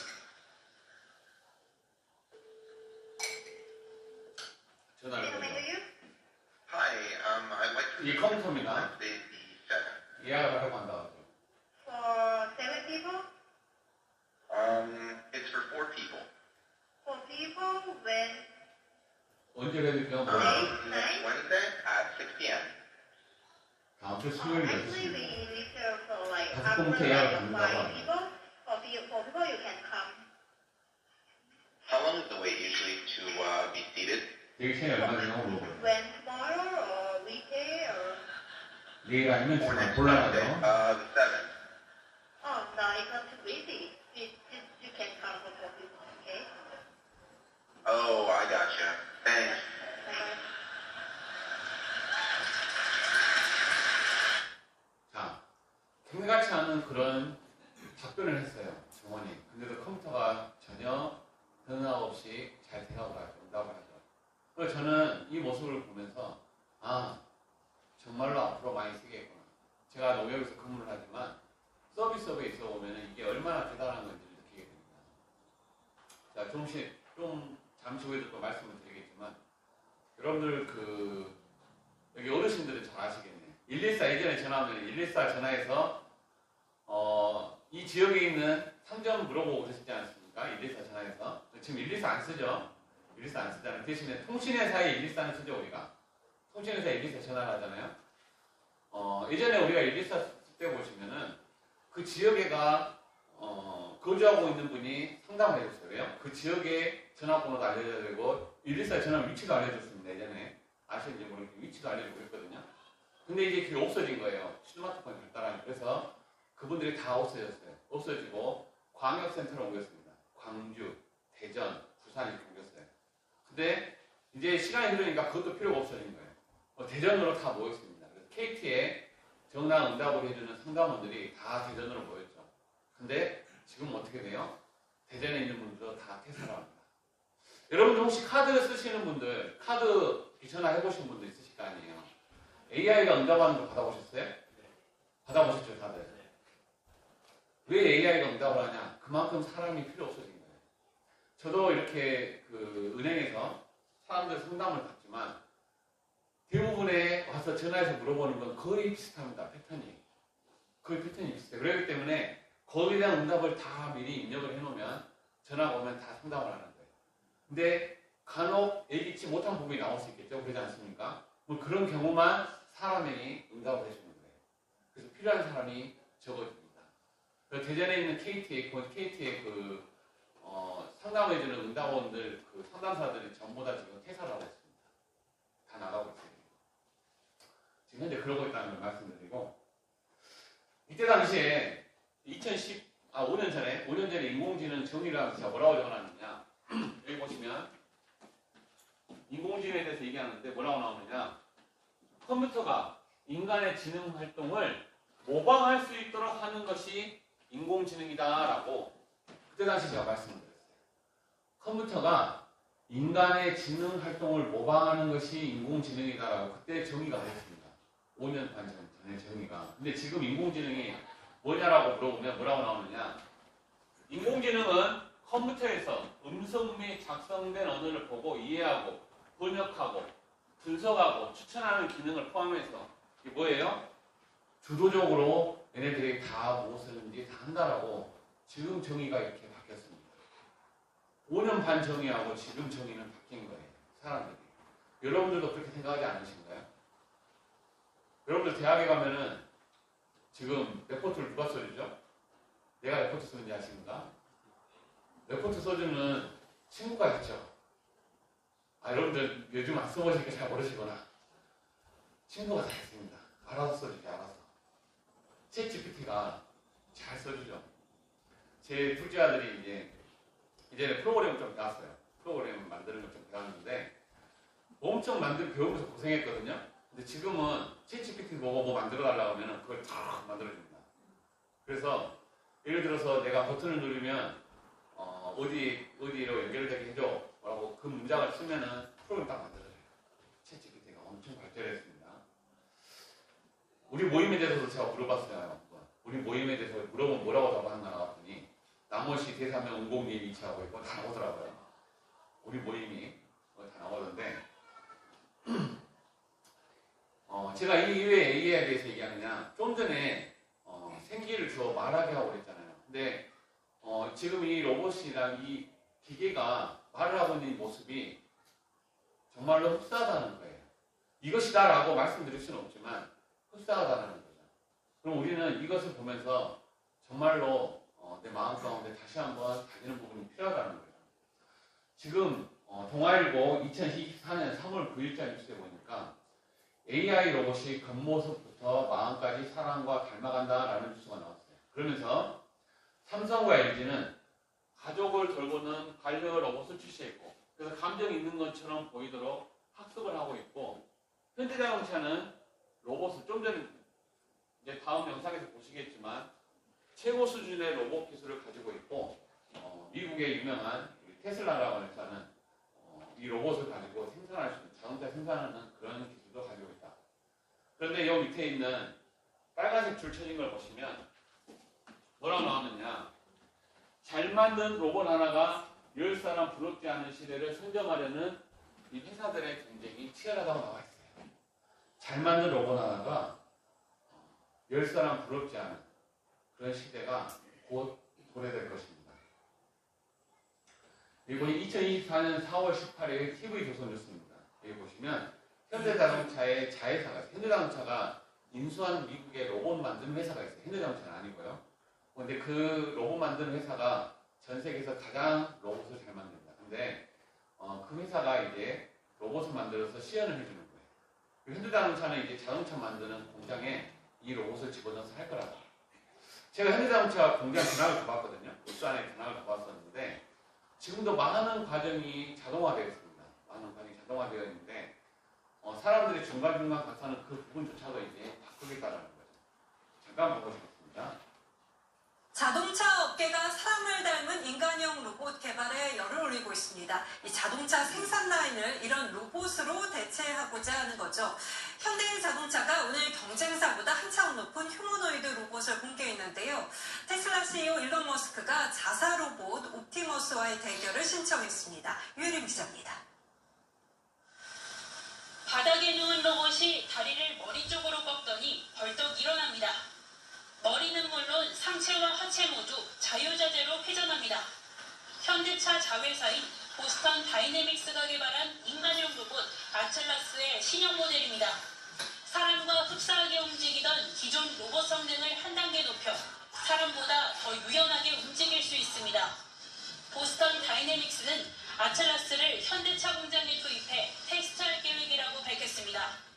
Hi, I'd like to 이 컴퓨터입니다. 예약을 하려고 한다. For 7 people? It's for 4 people. 4 people when? 언제 해드릴까요? Next Wednesday at 6 p.m. 다음 주 수요일 몇 Actually, 시? we reserve for like 다섯 after 번째 예약을 like 받는다고 5 하죠. people. For people, you can come. How long is the wait usually to be seated? 되게 시간이 얼마 되냐고 물어보요. When tomorrow or weekday or? 내일 아니면 Or 주말 next 곤란하죠. Wednesday, the 7th. Oh, no, it's not too busy. You can come for 4 people, okay? Oh, I gotcha. Thanks. 자, 생각지 않은 그런 답변을 했어요. 정원이. 근데도 컴퓨터가 전혀 변화 없이 잘 되어간다고 하죠. 그래서 저는 이 모습을 보면서 정말로 앞으로 많이 쓰겠구나. 제가 농협에서 근무를 하지만 서비스업에 있어 보면 이게 얼마나 대단한 건지를 느끼게 됩니다. 자, 좀 잠시 후에도 또 말씀을 드리겠지만 여러분들 여기 어르신들은 잘 아시겠네요. 114 예전에 전화하면 114 전화해서 이 지역에 있는 상점 물어보고 그러시지 않습니까? 114 전화해서. 지금 114 안 쓰죠? 114 안 쓰잖아요. 대신에 통신회사에 114는 쓰죠, 우리가. 통신회사에 114 전화를 하잖아요. 예전에 우리가 114 쓸 때 보시면은 그 지역에가 거주하고 있는 분이 상담을 해줬어요. 왜요? 그 지역의 전화번호도 알려줘야 되고 114 전화 위치도 알려줬습니다. 예전에. 아시는지 모르겠는데 위치도 알려주고 했거든요. 근데 이제 그게 없어진 거예요. 스마트폰이 발달하니. 그래서 그분들이 다 없어졌어요. 없어지고 광역센터로 옮겼습니다. 광주, 대전, 부산 이렇게 옮겼어요. 근데 이제 시간이 흐르니까 그것도 필요가 없어진 거예요. 대전으로 다 모였습니다. 그래서 KT에 정당 응답을 해주는 상담원들이 다 대전으로 모였죠. 근데 지금 어떻게 돼요? 대전에 있는 분들도 다 퇴사를 합니다. 여러분들 혹시 카드 쓰시는 분들, 카드 전화 해보신 분도 있으실 거 아니에요? AI가 응답하는 거 받아보셨어요? 받아보셨죠, 다들? 왜 AI가 응답을 하냐? 그만큼 사람이 필요 없어진 거예요. 저도 이렇게 그 은행에서 사람들 상담을 받지만 대부분에 와서 전화해서 물어보는 건 거의 비슷합니다. 패턴이. 거의 패턴이 비슷해요. 그렇기 때문에 거기에 대한 응답을 다 미리 입력을 해놓으면 전화가 오면 다 상담을 하는 거예요. 근데 간혹 예기치 못한 부분이 나올 수 있겠죠. 그러지 않습니까? 뭐 그런 경우만 사람이 응답을 해주는 거예요. 그래서 필요한 사람이 적어집니다. 대전에 있는 KT의 상담해주는 응답원들, 그 상담사들이 전부 다 지금 퇴사를 하고 있습니다. 다 나가고 있어요. 지금 현재 그러고 있다는 걸 말씀드리고, 이때 당시에 5년 전에 인공지능 정의라는 제가 뭐라고 적어놨느냐. 여기 보시면 인공지능에 대해서 얘기하는데 뭐라고 나오느냐. 컴퓨터가 인간의 지능 활동을 모방할 수 있도록 하는 것이 인공지능이다라고 그때 당시 제가 말씀을 드렸어요. 컴퓨터가 인간의 지능 활동을 모방하는 것이 인공지능이다라고 그때 정의가 됐습니다. 5년 반 전에 정의가. 근데 지금 인공지능이 뭐냐라고 물어보면 뭐라고 나오느냐. 인공지능은 컴퓨터에서 음성 및 작성된 언어를 보고 이해하고 번역하고 분석하고 추천하는 기능을 포함해서 이게 뭐예요? 주도적으로 얘네들이 다 무엇을든지 다 한다라고 지금 정의가 이렇게 바뀌었습니다. 5년 반 정의하고 지금 정의는 바뀐 거예요. 사람들이. 여러분들도 그렇게 생각하지 않으신가요? 여러분들 대학에 가면은 지금 레포트를 누가 써주죠? 내가 레포트 쓰는지 아십니까? 레포트 써주는 친구가 있죠. 여러분들 요즘 안 써보시니까 잘 모르시구나. 친구가 다 있습니다. 알아서 써주게, 알아서. 챗GPT가 잘 써주죠. 제 둘째 아들이 이제 프로그램을 좀 배웠어요. 프로그램 만드는 걸 좀 배웠는데 엄청 배우면서 고생했거든요. 근데 지금은 챗GPT 보고 뭐 만들어달라고 하면 그걸 다 만들어줍니다. 그래서 예를 들어서 내가 버튼을 누르면 어디로 연결되게 해줘 라고 그 문장을 쓰면은 프로그램 딱 만들어줘요. 챗GPT가 엄청 발달했습니다. 우리 모임에 대해서도 제가 물어봤어요. 우리 모임에 대해서 물어보면 뭐라고 답하는가 나왔더니 나머지 대사면 운공리에 위치하고 있고 다 나오더라고요. 우리 모임이 다 나오던데 제가 이 이외에 AI에 대해서 얘기하느냐, 좀 전에 생기를 주어 말하게 하고 그랬잖아요. 근데 지금 이 로봇이랑 이 기계가 말을 하고 있는 모습이 정말로 흡사하다는 거예요. 이것이다 라고 말씀드릴 수는 없지만 흡사하다는 거죠. 그럼 우리는 이것을 보면서 정말로 내 마음 가운데 다시 한번 다지는 부분이 필요하다는 거예요. 지금 동아일보 2024년 3월 9일자 뉴스에 보니까 AI 로봇이 겉모습부터 마음까지 사람과 닮아간다라는 뉴스가 나왔어요. 그러면서 삼성과 LG는 가족을 돌보는 반려 로봇을 출시했고, 그래서 감정이 있는 것처럼 보이도록 학습을 하고 있고, 현대자동차는 로봇을 좀 전에 이제 다음 영상에서 보시겠지만 최고 수준의 로봇 기술을 가지고 있고, 미국의 유명한 테슬라라고 하는 회사는 이 로봇을 가지고 생산할 수 있는 자동차 생산하는 그런 기술도 가지고 있다. 그런데 여기 밑에 있는 빨간색 줄 쳐진 걸 보시면 뭐라고 나오느냐. 잘 만든 로봇 하나가 10사람 부럽지 않은 시대를 선점하려는 이 회사들의 경쟁이 치열하다고 나와 있어요. 잘 만든 로봇 하나가 10사람 부럽지 않은 그런 시대가 곧 도래될 것입니다. 이번이 2024년 4월 18일 TV조선 뉴스입니다. 여기 보시면 현대자동차의 자회사가 있어요. 현대자동차가 인수한 미국의 로봇 만드는 회사가 있어요. 현대자동차는 아니고요. 근데 그 로봇 만드는 회사가 전 세계에서 가장 로봇을 잘 만듭니다. 근데 그 회사가 이제 로봇을 만들어서 시연을 해주는 거예요. 현대자동차는 이제 자동차 만드는 공장에 이 로봇을 집어넣어서 할 거라고. 제가 현대자동차 공장 근황을 가봤거든요. 울산에 근황을 가봤었는데 지금도 많은 과정이 자동화되어 있습니다. 많은 과정이 자동화되어 있는데 사람들이 중간중간 가서는 그 부분조차도 이제 바꾸겠다라는 거죠. 잠깐 보시겠습니다. 자동차 업계가 사람을 닮은 인간형 로봇 개발에 열을 올리고 있습니다. 이 자동차 생산 라인을 이런 로봇으로 대체하고자 하는 거죠. 현대자동차가 오늘 경쟁사보다 한 차원 높은 휴머노이드 로봇을 공개했는데요. 테슬라 CEO 일론 머스크가 자사 로봇 옵티머스와의 대결을 신청했습니다. 유혜림 기자입니다. 바닥에 누운 로봇이 다리를 머리 쪽으로 꺾더니 벌떡 일어납니다. 머리는 물론 상체와 하체 모두 자유자재로 회전합니다. 현대차 자회사인 보스턴 다이내믹스가 개발한 인간형 로봇 아틀라스의 신형 모델입니다. 사람과 흡사하게 움직이던 기존 로봇 성능을 한 단계 높여 사람보다 더 유연하게 움직일 수 있습니다. 보스턴 다이내믹스는 아틀라스를 현대차 공장에 투입해 테스트할 계획이라고 밝혔습니다.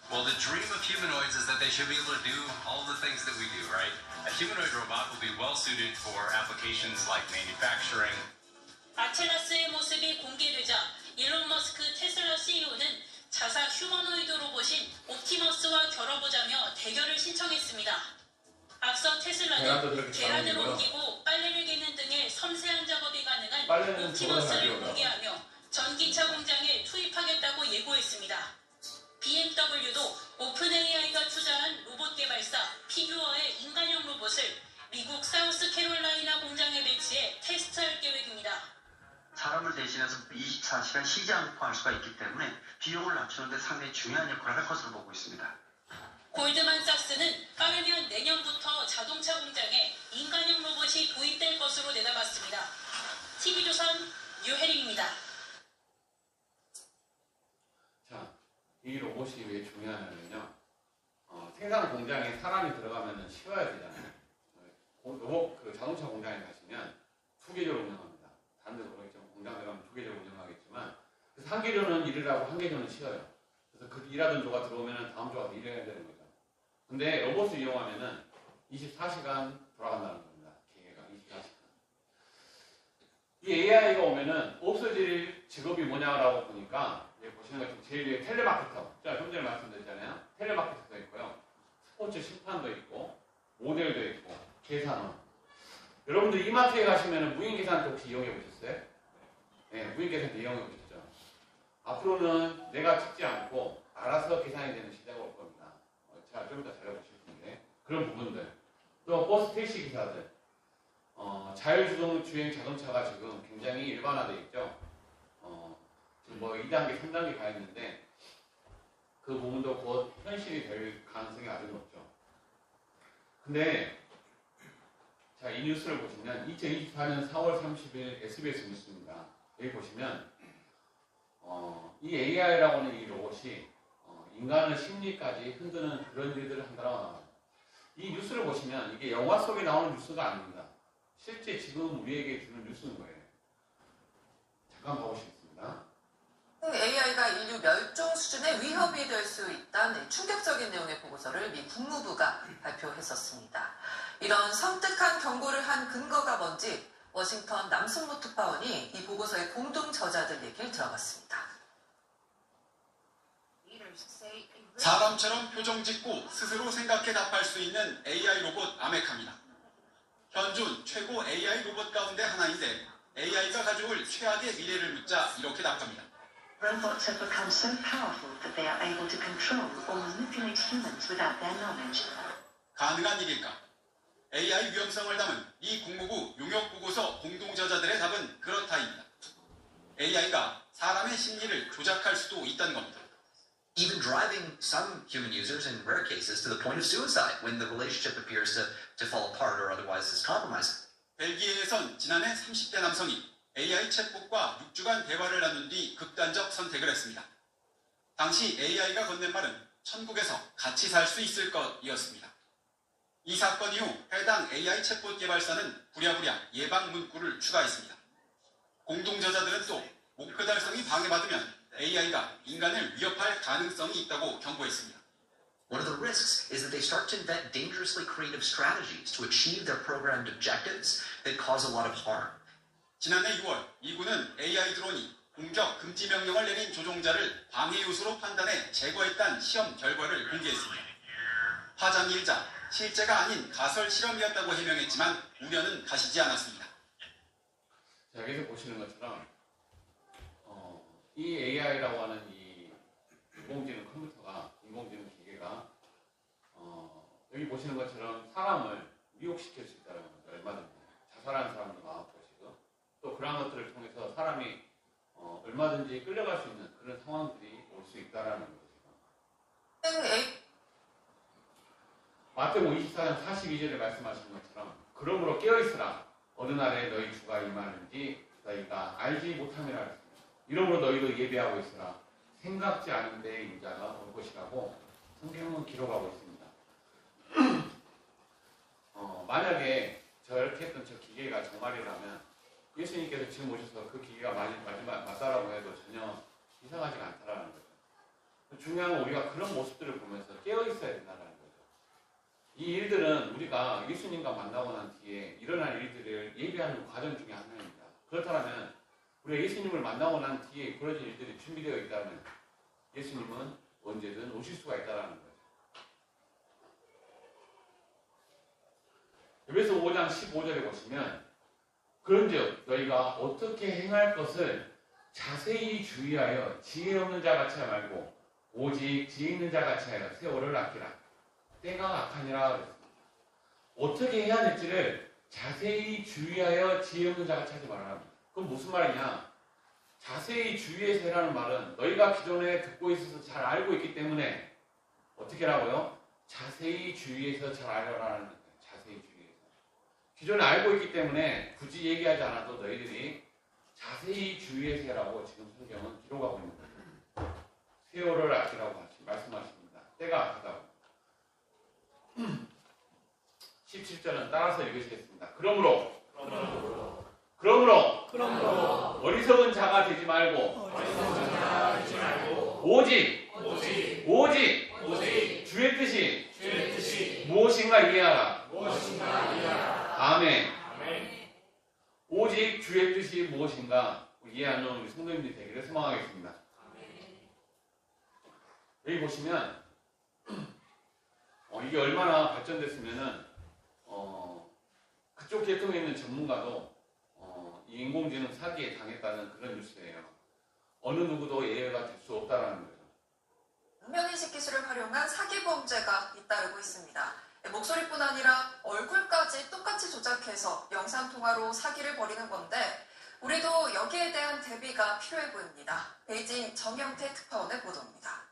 Well, the dream of humanoids is that they should be able to do all the things that we do, right? A humanoid robot will be well suited for applications like manufacturing. 아틀라스의 모습이 공개되자 일론 머스크 테슬라 CEO는 자사 휴머노이드 로봇인 옵티머스와 겨뤄보자며 대결을 신청했습니다. 앞서 테슬라는 계란을 옮기고 빨래를 개는 등의 섬세한 작업이 가능한 옵티머스를 공개하며 전기차 공장에 투입하겠다고 예고했습니다. BMW도 오픈 AI가 투자한 로봇 개발사 피규어의 인간형 로봇을 미국 사우스캐롤라이나 공장에 배치해 테스트할 계획입니다. 사람을 대신해서 24시간 쉬지 않고 할 수가 있기 때문에 비용을 낮추는 데 상당히 중요한 역할을 할 것으로 보고 있습니다. 골드만삭스는 빠르면 내년부터 자동차 공장에 인간형 로봇이 도입될 것으로 내다봤습니다. TV조선 유혜림입니다. 이 로봇이 왜 중요하냐면요. 생산 공장에 사람이 들어가면 쉬어야 되잖아요. 로봇 자동차 공장에 가시면 투개조로 운영합니다. 다른 데도 그렇겠지만 공장에 가면 투개조로 운영하겠지만 그래서 한 개조는 일을 하고 한 개조는 쉬어요. 그래서 그 일하던 조가 들어오면 다음 조가 일해야 되는 거죠. 근데 로봇을 이용하면은 24시간 돌아간다는 겁니다. 기계가 24시간. 이 AI가 오면은 없어질 직업이 뭐냐라고 보니까 보시는 것처럼 제일 위에 텔레마케터. 자, 좀 전에 말씀드렸잖아요. 텔레마케터도 있고요. 스포츠 심판도 있고, 모델도 있고, 계산원. 여러분들 이마트에 가시면 무인 계산대 혹시 이용해 보셨어요? 네, 무인 계산대 이용해 보셨죠? 앞으로는 내가 찍지 않고 알아서 계산이 되는 시대가 올 겁니다. 자, 좀 이따 잘해보실 텐데. 그런 부분들. 또 버스 택시 기사들. 자율주행 자동차가 지금 굉장히 일반화되어 있죠. 지금 뭐 2단계, 3단계 가 있는데 그 부분도 곧 현실이 될 가능성이 아주 높죠. 근데 자, 이 뉴스를 보시면 2024년 4월 30일 SBS 뉴스입니다. 여기 보시면 이 AI라고 하는 이 로봇이 인간의 심리까지 흔드는 그런 일들을 한다고 나와요. 이 뉴스를 보시면 이게 영화 속에 나오는 뉴스가 아닙니다. 실제 지금 우리에게 주는 뉴스인 거예요. 잠깐 봐보시겠습니다. AI가 인류 멸종 수준의 위협이 될 수 있다는 충격적인 내용의 보고서를 미 국무부가 발표했었습니다. 이런 섬뜩한 경고를 한 근거가 뭔지 워싱턴 남승모 특파원이 이 보고서의 공동 저자들 얘기를 들어봤습니다. 사람처럼 표정 짓고 스스로 생각해 답할 수 있는 AI 로봇 아메카입니다. 현존 최고 AI 로봇 가운데 하나인데 AI가 가져올 최악의 미래를 묻자 이렇게 답합니다. Robots have become so powerful that they are able to control or manipulate humans without their knowledge. 가능한 일일까? AI 위험성을 담은 미 국무부 용역보고서 공동저자들의 답은 그렇다입니다. AI가 사람의 심리를 조작할 수도 있다는 겁니다. Even driving some human users in rare cases to the point of suicide when the relationship appears to fall apart or otherwise is compromised. 벨기에에선 지난해 30대 남성이 AI 챗봇과 6주간 대화를 나눈 뒤 극단적 선택을 했습니다. 당시 AI가 건넨 말은 천국에서 같이 살 수 있을 것이었습니다. 이 사건 이후 해당 AI 챗봇 개발사는 부랴부랴 예방 문구를 추가했습니다. 공동저자들은 또 목표 달성이 방해받으면 AI가 인간을 위협할 가능성이 있다고 경고했습니다. One of the risks is that they start to invent dangerously creative strategies to achieve their programmed objectives that cause a lot of harm. 지난해 6월 미군은 AI 드론이 공격 금지 명령을 내린 조종자를 방해 요소로 판단해 제거했다는 시험 결과를 공개했습니다. 파장이 일자 실제가 아닌 가설 실험이었다고 해명했지만 우려는 가시지 않았습니다. 자, 여기서 보시는 것처럼 이 AI라고 하는 이 인공지능 컴퓨터가, 인공지능 기계가 여기 보시는 것처럼 사람을 미혹시킬 수 있다는 거죠. 얼마든지. 자살하는 사람도 나왔고 지금. 또 그런 것들을 통해서 사람이 얼마든지 끌려갈 수 있는 그런 상황들이 올 수 있다는 거죠. 마태복음 24장 42절에 말씀하신 것처럼 그러므로 깨어있으라. 어느 날에 너희 주가 임하는지 너희가 알지 못함이라 했습니다. 이러므로 너희도 예배하고 있으라. 생각지 않은 데에 인자가 올 것이라고 성경은 기록하고 있습니다. 만약에 저렇게 했던 저 기계가 정말이라면 예수님께서 지금 오셔서 그 기계가 마지막 맞다라고 해도 전혀 이상하지가 않다라는 거죠. 중요한 건 우리가 그런 모습들을 보면서 깨어있어야 된다는 거죠. 이 일들은 우리가 예수님과 만나고 난 뒤에 일어날 일들을 예비하는 과정 중에 하나입니다. 그렇다면 우리가 예수님을 만나고 난 뒤에 벌어질 일들이 준비되어 있다면 예수님은 언제든 오실 수가 있다는 거죠. 에베소 5장 15절에 보시면 그런즉 너희가 어떻게 행할 것을 자세히 주의하여 지혜 없는 자 같이 하지 말고 오직 지혜 있는 자 같이 하여 세월을 아끼라. 때가 악하니라 그랬습니다. 어떻게 해야 될지를 자세히 주의하여 지혜 없는 자 같이 하지 말아라. 그럼 무슨 말이냐? 자세히 주의해서 해라는 말은 너희가 기존에 듣고 있어서 잘 알고 있기 때문에 어떻게 하라고요? 자세히 주의해서 잘 알아라는 거예요. 자세히 주의해서. 기존에 알고 있기 때문에 굳이 얘기하지 않아도 너희들이 자세히 주의해서 해라고 지금 성경은 기록하고 있는 거예요. 세월을 아끼라고 말씀하십니다. 때가 악하다고. 17절은 따라서 읽으시겠습니다. 그러므로 어리석은 자가 되지 말고 오직 주의 뜻이 무엇인가 이해하라. 아멘. 오직 주의 뜻이 무엇인가 이해하는 우리 성도님들이 되기를 소망하겠습니다. 여기 보시면 이게 얼마나 발전됐으면은 그쪽 계통에 있는 전문가도 이 인공지능 사기에 당했다는 그런 뉴스예요. 어느 누구도 예외가 될 수 없다라는 거죠. 음면인식 기술을 활용한 사기 범죄가 잇따르고 있습니다. 목소리뿐 아니라 얼굴까지 똑같이 조작해서 영상통화로 사기를 벌이는 건데 우리도 여기에 대한 대비가 필요해 보입니다. 베이징 정영태 특파원의 보도입니다.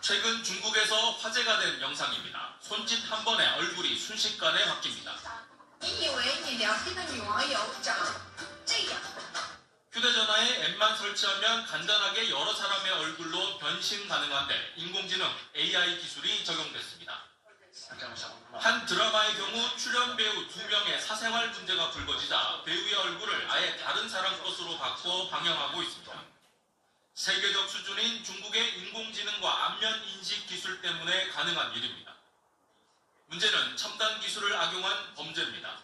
최근 중국에서 화제가 된 영상입니다. 손짓 한 번에 얼굴이 순식간에 바뀝니다. 휴대전화에 앱만 설치하면 간단하게 여러 사람의 얼굴로 변신 가능한데 인공지능 AI 기술이 적용됐습니다. 한 드라마의 경우 출연 배우 2명의 사생활 문제가 불거지자 배우의 얼굴을 아예 다른 사람 것으로 바꿔 방영하고 있습니다. 세계적 수준인 중국의 인공지능과 안면 인식 기술 때문에 가능한 일입니다. 문제는 첨단 기술을 악용한 범죄입니다.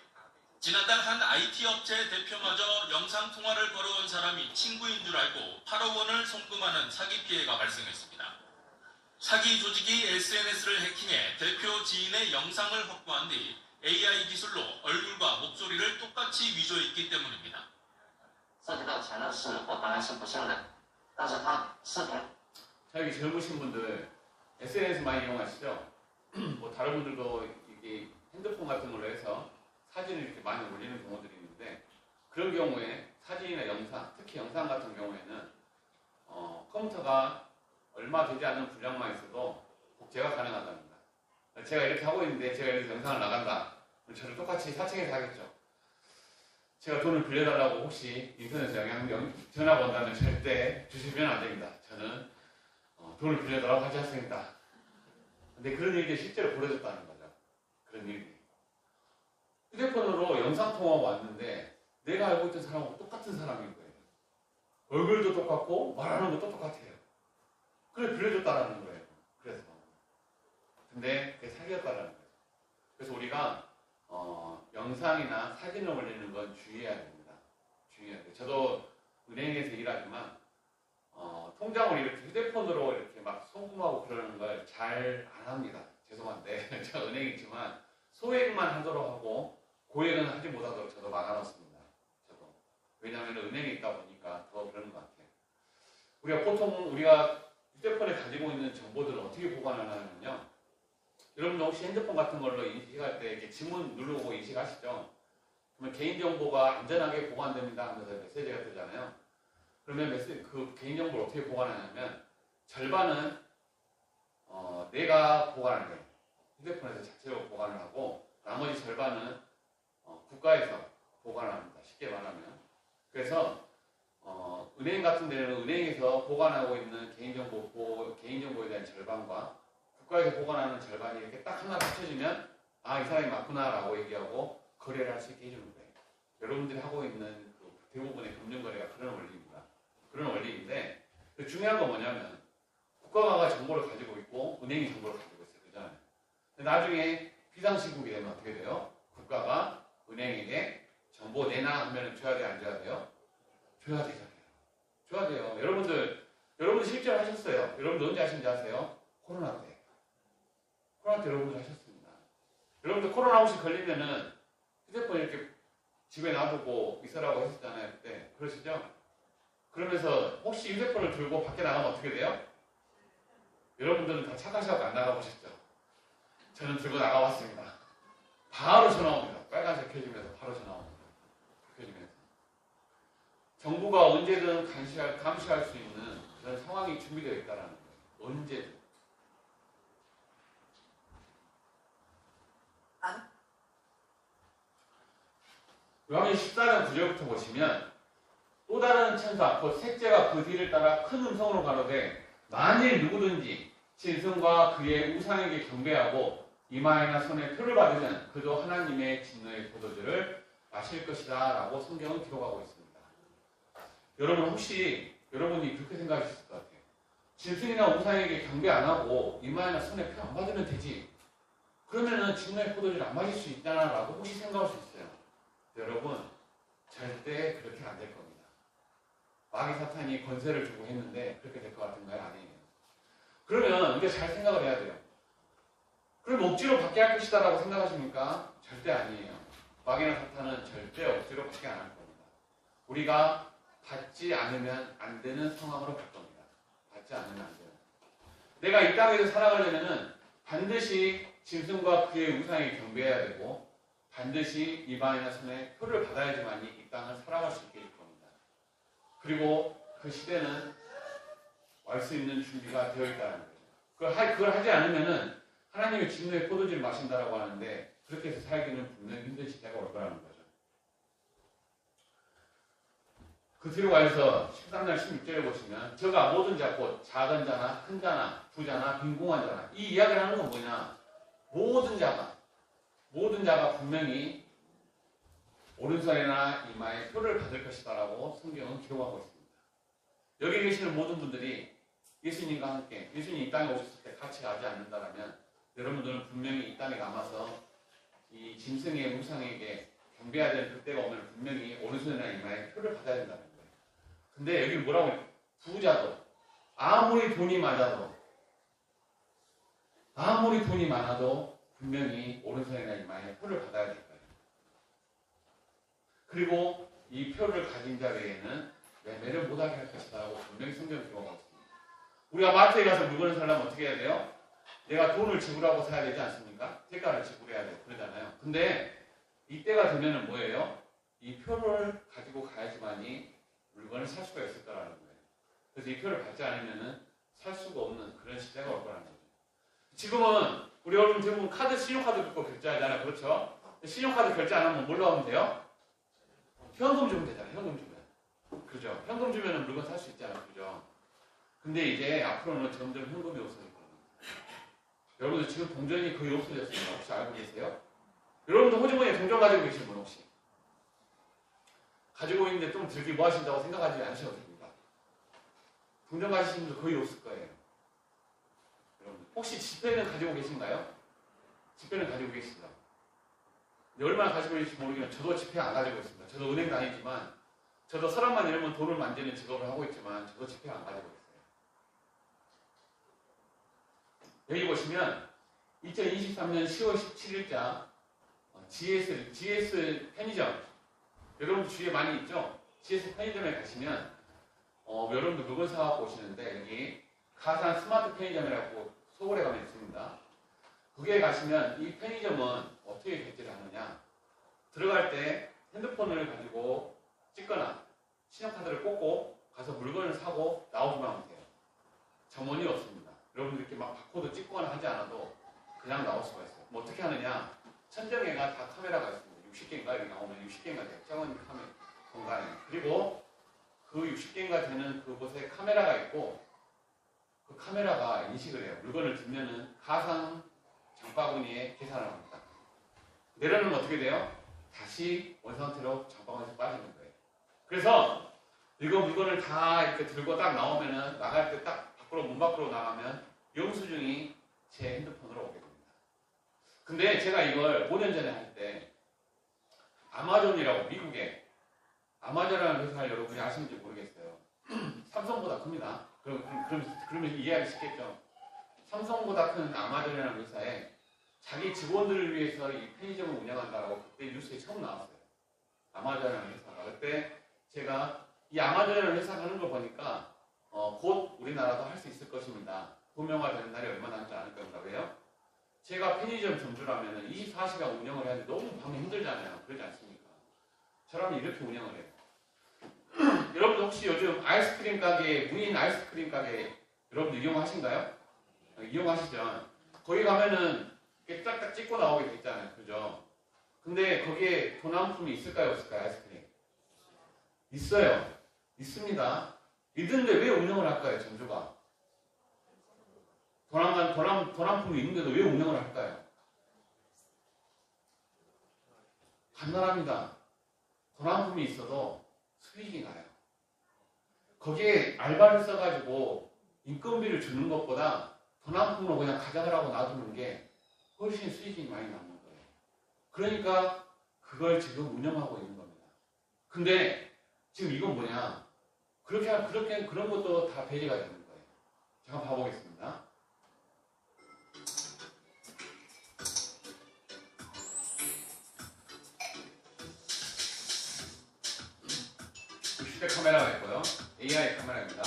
지난달 한 IT 업체 대표마저 영상통화를 걸어온 사람이 친구인 줄 알고 8억 원을 송금하는 사기 피해가 발생했습니다. 사기 조직이 SNS를 해킹해 대표 지인의 영상을 확보한 뒤 AI 기술로 얼굴과 목소리를 똑같이 위조했기 때문입니다. 자, 여기 젊으신 분들 SNS 많이 이용하시죠? 뭐 다른 분들도 이게 핸드폰 같은 걸로 해서 사진을 이렇게 많이 올리는 경우들이 있는데 그런 경우에 사진이나 영상, 특히 영상 같은 경우에는 컴퓨터가 얼마 되지 않는 분량만 있어도 복제가 가능하답니다. 제가 이렇게 하고 있는데 제가 여기서 영상을 나간다. 그럼 저를 똑같이 사칭해서 하겠죠. 제가 돈을 빌려달라고 혹시 인터넷에 전화가 온다면 절대 주시면 안 됩니다. 저는 돈을 빌려달라고 하지 않습니다. 근데 그런 일들이 실제로 벌어졌다는 거죠. 그런 일들이. 휴대폰으로 영상통화가 왔는데 내가 알고 있던 사람하고 똑같은 사람인 거예요. 얼굴도 똑같고 말하는 것도 똑같아요. 그래 빌려줬다라는 거예요. 그래서 근데 그게 사기였다라는 거예요. 그래서 우리가 영상이나 사진을 올리는 건 주의해야 됩니다. 주의해야 돼요. 저도 은행에서 일하지만 통장을 이렇게 휴대폰으로 이렇게 막 송금하고 그러는 걸 잘 안 합니다. 죄송한데 제가 은행에 있지만 소액만 하도록 하고 고액은 하지 못하도록 저도 막아놓습니다. 저도 왜냐하면 은행에 있다 보니까 더 그러는 것 같아요. 우리가 휴대폰에 가지고 있는 정보들을 어떻게 보관을 하냐면요. 여러분들 혹시 핸드폰 같은 걸로 인식할 때 이렇게 지문 누르고 인식하시죠? 그러면 개인정보가 안전하게 보관됩니다 하면서 메시지가 뜨잖아요. 그러면 그 개인정보를 어떻게 보관하냐면 절반은 내가 보관을 해요. 휴대폰에서 자체로 보관을 하고 나머지 절반은 국가에서 보관을 합니다. 쉽게 말하면. 그래서 은행 같은 데는 은행에서 보관하고 있는 개인정보에 대한 절반과 국가에서 보관하는 절반이 이렇게 딱 하나 합쳐지면 아, 이 사람이 맞구나 라고 얘기하고 거래를 할 수 있게 해주는 거예요. 여러분들이 하고 있는 그 대부분의 금융거래가 그런 원리입니다. 그런 원리인데 중요한 건 뭐냐면 국가가 정보를 가지고 있고 은행이 정보를 가지고 있어요. 그잖아요. 근데 나중에 비상시국이 되면 어떻게 돼요? 국가가 은행에게 정보 내놔 하면 줘야 돼요? 안 줘야 돼요? 줘야 되잖아요. 줘야 돼요. 여러분들 실제로 하셨어요. 여러분들 언제 하신지 아세요? 코로나 때. 코로나 때 여러분들 하셨습니다. 여러분들 코로나 혹시 걸리면은 휴대폰 이렇게 집에 놔두고 있으라고 했었잖아요. 그때. 그러시죠? 그러면서 혹시 휴대폰을 들고 밖에 나가면 어떻게 돼요? 여러분들은 다 착하셔서 안 나가보셨죠? 저는 들고 나가봤습니다. 바로 전화 옵니다. 빨간색 켜지면서 바로 전화 옵니다. 켜지면서. 정부가 언제든 감시할 수 있는 그런 상황이 준비되어 있다는 거예요. 언제든. 요한계시록 14장 9절부터 보시면 또 다른 천사 곧 셋째가 그 뒤를 따라 큰 음성으로 가로되 만일 누구든지 짐승과 그의 우상에게 경배하고 이마에나 손에 표를 받으면 그도 하나님의 진노의 포도주를 마실 것이다 라고 성경은 기록하고 있습니다. 여러분 혹시 여러분이 그렇게 생각하셨을 것 같아요. 짐승이나 우상에게 경배 안 하고 이마에나 손에 표 안 받으면 되지. 그러면은 진노의 포도주를 안 마실 수 있잖아 라고 혹시 생각할 수 있어요. 여러분 절대 그렇게 안 될 겁니다. 마귀 사탄이 권세를 주고 했는데 그렇게 될 것 같은가요? 아니에요. 그러면 우리가 잘 생각을 해야 돼요. 그럼 억지로 받게 할 것이다 라고 생각하십니까? 절대 아니에요. 마귀나 사탄은 절대 억지로 받게 안 할 겁니다. 우리가 받지 않으면 안 되는 상황으로 갈 겁니다. 받지 않으면 안 돼요. 내가 이 땅에서 살아가려면 반드시 짐승과 그의 우상에 경배해야 되고 반드시 이마에나 손에 표를 받아야지만이 이 땅을 살아갈 수 있게 될 겁니다. 그리고 그 시대는 올 수 있는 준비가 되어 있다는 거죠. 그걸 하지 않으면은 하나님의 진노의 포도주를 마신다라고 하는데 그렇게 해서 살기는 분명히 힘든 시대가 올 거라는 거죠. 그 뒤로 가서 13절 16절에 보시면 저가 모든 자 곧 작은 자나 큰 자나 부자나 빈궁한 자나 이 이야기를 하는 건 뭐냐? 모든 자가 분명히 오른손이나 이마에 표를 받을 것이다 라고 성경은 기록하고 있습니다. 여기 계시는 모든 분들이 예수님과 함께 예수님이 이 땅에 오셨을 때 같이 가지 않는다면 여러분들은 분명히 이 땅에 남아서 이 짐승의 우상에게 경배해야 되는 그때가 오면 분명히 오른손이나 이마에 표를 받아야 된다는 거예요. 근데 여기 뭐라고 해요? 부자도 아무리 돈이 많아도 분명히 오른손이나 이마에 표를 받아야 될 거예요. 그리고 이 표를 가진 자 외에는 매매를 못하게 할 것이다 라고 분명히 성경을 기록하고 있습니다. 우리가 마트에 가서 물건을 사려면 어떻게 해야 돼요? 내가 돈을 지불하고 사야 되지 않습니까? 대가를 지불해야 돼요. 그러잖아요. 근데 이때가 되면은 뭐예요? 이 표를 가지고 가야지만이 물건을 살 수가 있을 거라는 거예요. 그래서 이 표를 받지 않으면은 살 수가 없는 그런 시대가 올 거라는 거죠. 지금은 우리 여러분 대부분 신용카드 갖고 결제하잖아요. 그렇죠? 신용카드 결제 안 하면 뭘로 하면 돼요? 현금 주면 되잖아요. 현금 주면. 그죠? 현금 주면 물건 살 수 있잖아요. 그죠? 근데 이제 앞으로는 점점 현금이 없어질 겁니다. 여러분들 지금 동전이 거의 없어졌습니다. 혹시 알고 계세요? 여러분들 호주머니에 동전 가지고 계신 분 혹시? 가지고 있는데 좀 들기 뭐 하신다고 생각하지 않으셔도 됩니다. 궁전 가시는 분들 거의 없을 거예요. 여러분 혹시 지폐는 가지고 계신가요? 지폐는 가지고 계시죠? 얼마나 가지고 계실지 모르겠지만 저도 지폐 안 가지고 있습니다. 저도 은행 다니지만 저도 사람만 이러면 돈을 만지는 직업을 하고 있지만 저도 지폐 안 가지고 있어요. 여기 보시면 2023년 10월 17일자 GS 편의점 여러분 주위에 많이 있죠? GS 편의점에 가시면 여러분도 물건 사갖고 오시는데 여기 가산 스마트 편의점이라고 서울에 가면 있습니다. 거기에 가시면 이 편의점은 어떻게 결제를 하느냐 들어갈 때 핸드폰을 가지고 찍거나 신용카드를 꽂고 가서 물건을 사고 나오기만 하면 돼요. 점원이 없습니다. 여러분들 이렇게 막 바코드 찍거나 하지 않아도 그냥 나올 수가 있어요. 뭐 어떻게 하느냐 천정에가 다 카메라가 있습니다. 60개인가 여기 나오면 60개인가 돼요. 정원 공간에. 그리고 그 60개인가 되는 그곳에 카메라가 있고 그 카메라가 인식을 해요. 물건을 들면은 가상 장바구니에 계산을 합니다. 내려놓으면 어떻게 돼요? 다시 원상태로 장바구니에서 빠지는 거예요. 그래서 이거 물건을 다 이렇게 들고 딱 나오면은 나갈 때 딱 밖으로 문 밖으로 나가면 영수증이 제 핸드폰으로 오게 됩니다. 근데 제가 이걸 5년 전에 할 때 아마존이라고 미국에 아마존이라는 회사를 여러분이 아시는지 모르겠어요. 삼성보다 큽니다. 그러면 이해하기 쉽겠죠. 삼성보다 큰 아마존이라는 회사에 자기 직원들을 위해서 이 편의점을 운영한다고 그때 뉴스에 처음 나왔어요. 아마존이라는 회사가. 그때 제가 이 아마존이라는 회사가 하는 걸 보니까 곧 우리나라도 할 수 있을 것입니다. 도명화되는 날이 얼마 남지 않을 겁니다. 왜요? 제가 편의점 점주라면 24시간 운영을 해야 하는데 너무 밤에 힘들잖아요. 그러지 않습니까? 저라면 이렇게 운영을 해요. 여러분들 혹시 요즘 아이스크림 가게, 무인 아이스크림 가게 여러분들 이용하신가요? 이용하시죠? 거기 가면은 이렇게 딱딱 찍고 나오게 돼 있잖아요. 그죠? 근데 거기에 도난품이 있을까요? 없을까요? 아이스크림? 있어요. 있습니다. 있는데 왜 운영을 할까요? 점주가? 도난품이 있는데도 왜 운영을 할까요? 간단합니다. 도난품이 있어도 수익이 나요. 거기에 알바를 써가지고 인건비를 주는 것보다 도난품으로 그냥 가져가라고 놔두는 게 훨씬 수익이 많이 나는 거예요. 그러니까 그걸 지금 운영하고 있는 겁니다. 근데 지금 이건 뭐냐? 그런 것도 다 배제가 되는 거예요. 잠깐 봐보겠습니다. 휴대 카메라가 있고요. AI 카메라입니다.